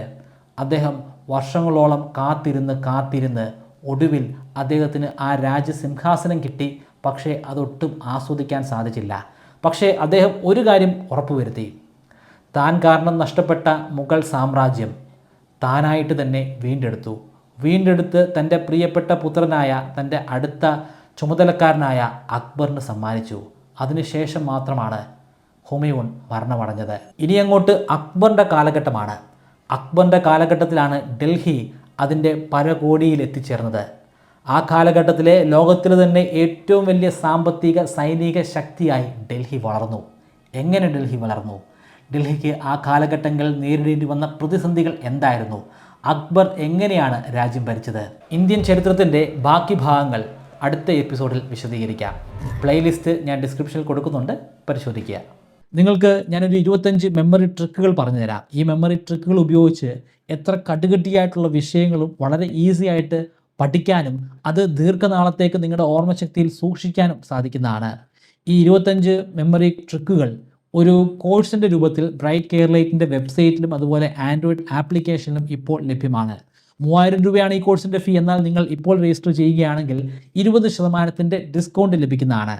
അദ്ദേഹം വർഷങ്ങളോളം കാത്തിരുന്ന് ഒടുവിൽ അദ്ദേഹത്തിന് ആ രാജ്യസിംഹാസനം കിട്ടി. പക്ഷേ അതൊട്ടും ആസ്വദിക്കാൻ സാധിച്ചില്ല. പക്ഷേ അദ്ദേഹം ഒരു കാര്യം ഉറപ്പുവരുത്തി. താൻ കാരണം നഷ്ടപ്പെട്ട മുഗൾ സാമ്രാജ്യം താനായിട്ട് തന്നെ വീണ്ടെടുത്ത് തൻ്റെ പ്രിയപ്പെട്ട പുത്രനായ തൻ്റെ അടുത്ത ചുമതലക്കാരനായ അക്ബറിന് സമ്മാനിച്ചു. അതിനുശേഷം മാത്രമാണ് ഹുമയൂൺ മരണമടഞ്ഞത്. ഇനി അങ്ങോട്ട് അക്ബറിൻ്റെ കാലഘട്ടമാണ്. അക്ബറിൻ്റെ കാലഘട്ടത്തിലാണ് ഡൽഹി അതിൻ്റെ പരകോടിയിൽ എത്തിച്ചേർന്നത്. ആ കാലഘട്ടത്തിലെ ലോകത്തിലെ തന്നെ ഏറ്റവും വലിയ സാമ്പത്തിക സൈനിക ശക്തിയായി ഡൽഹി വളർന്നു. എങ്ങനെ ഡൽഹി വളർന്നു? ഡൽഹിക്ക് ആ കാലഘട്ടങ്ങളിൽ നേരിടേണ്ടി വന്ന പ്രതിസന്ധികൾ എന്തായിരുന്നു? അക്ബർ എങ്ങനെയാണ് രാജ്യം ഭരിച്ചത്? ഇന്ത്യൻ ചരിത്രത്തിൻ്റെ ബാക്കി ഭാഗങ്ങൾ അടുത്ത എപ്പിസോഡിൽ വിശദീകരിക്കാം. പ്ലേലിസ്റ്റ് ഞാൻ ഡിസ്ക്രിപ്ഷനിൽ കൊടുക്കുന്നുണ്ട്, പരിശോധിക്കുക. നിങ്ങൾക്ക് ഞാനൊരു 25 മെമ്മറി ട്രിക്കുകൾ പറഞ്ഞുതരാം. ഈ മെമ്മറി ട്രിക്കുകൾ ഉപയോഗിച്ച് എത്ര കടുകട്ടിയായിട്ടുള്ള വിഷയങ്ങളും വളരെ ഈസി ആയിട്ട് പഠിക്കാനും അത് ദീർഘനാളത്തേക്ക് നിങ്ങളുടെ ഓർമ്മശക്തിയിൽ സൂക്ഷിക്കാനും സാധിക്കുന്നതാണ്. ഈ 25 മെമ്മറി ട്രിക്കുകൾ ഒരു കോഴ്സിൻ്റെ രൂപത്തിൽ ബ്രൈറ്റ് കേരളൈറ്റിൻ്റെ വെബ്സൈറ്റിലും അതുപോലെ ആൻഡ്രോയിഡ് ആപ്ലിക്കേഷനിലും ഇപ്പോൾ ലഭ്യമാണ്. 3000 രൂപയാണ് ഈ കോഴ്സിൻ്റെ ഫീ. എന്നാൽ നിങ്ങൾ ഇപ്പോൾ രജിസ്റ്റർ ചെയ്യുകയാണെങ്കിൽ 20% ഡിസ്കൗണ്ട് ലഭിക്കുന്നതാണ്.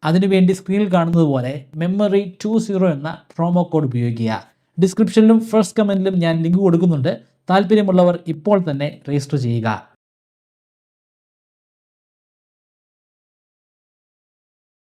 അതിനുവേണ്ടി സ്ക്രീനിൽ കാണുന്നത് പോലെ മെമ്മറി 20 എന്ന പ്രോമോ കോഡ് ഉപയോഗിക്കുക. ഡിസ്ക്രിപ്ഷനിലും ഫസ്റ്റ് കമൻറ്റിലും ഞാൻ ലിങ്ക് കൊടുക്കുന്നുണ്ട്. താല്പര്യമുള്ളവർ ഇപ്പോൾ തന്നെ രജിസ്റ്റർ ചെയ്യുക.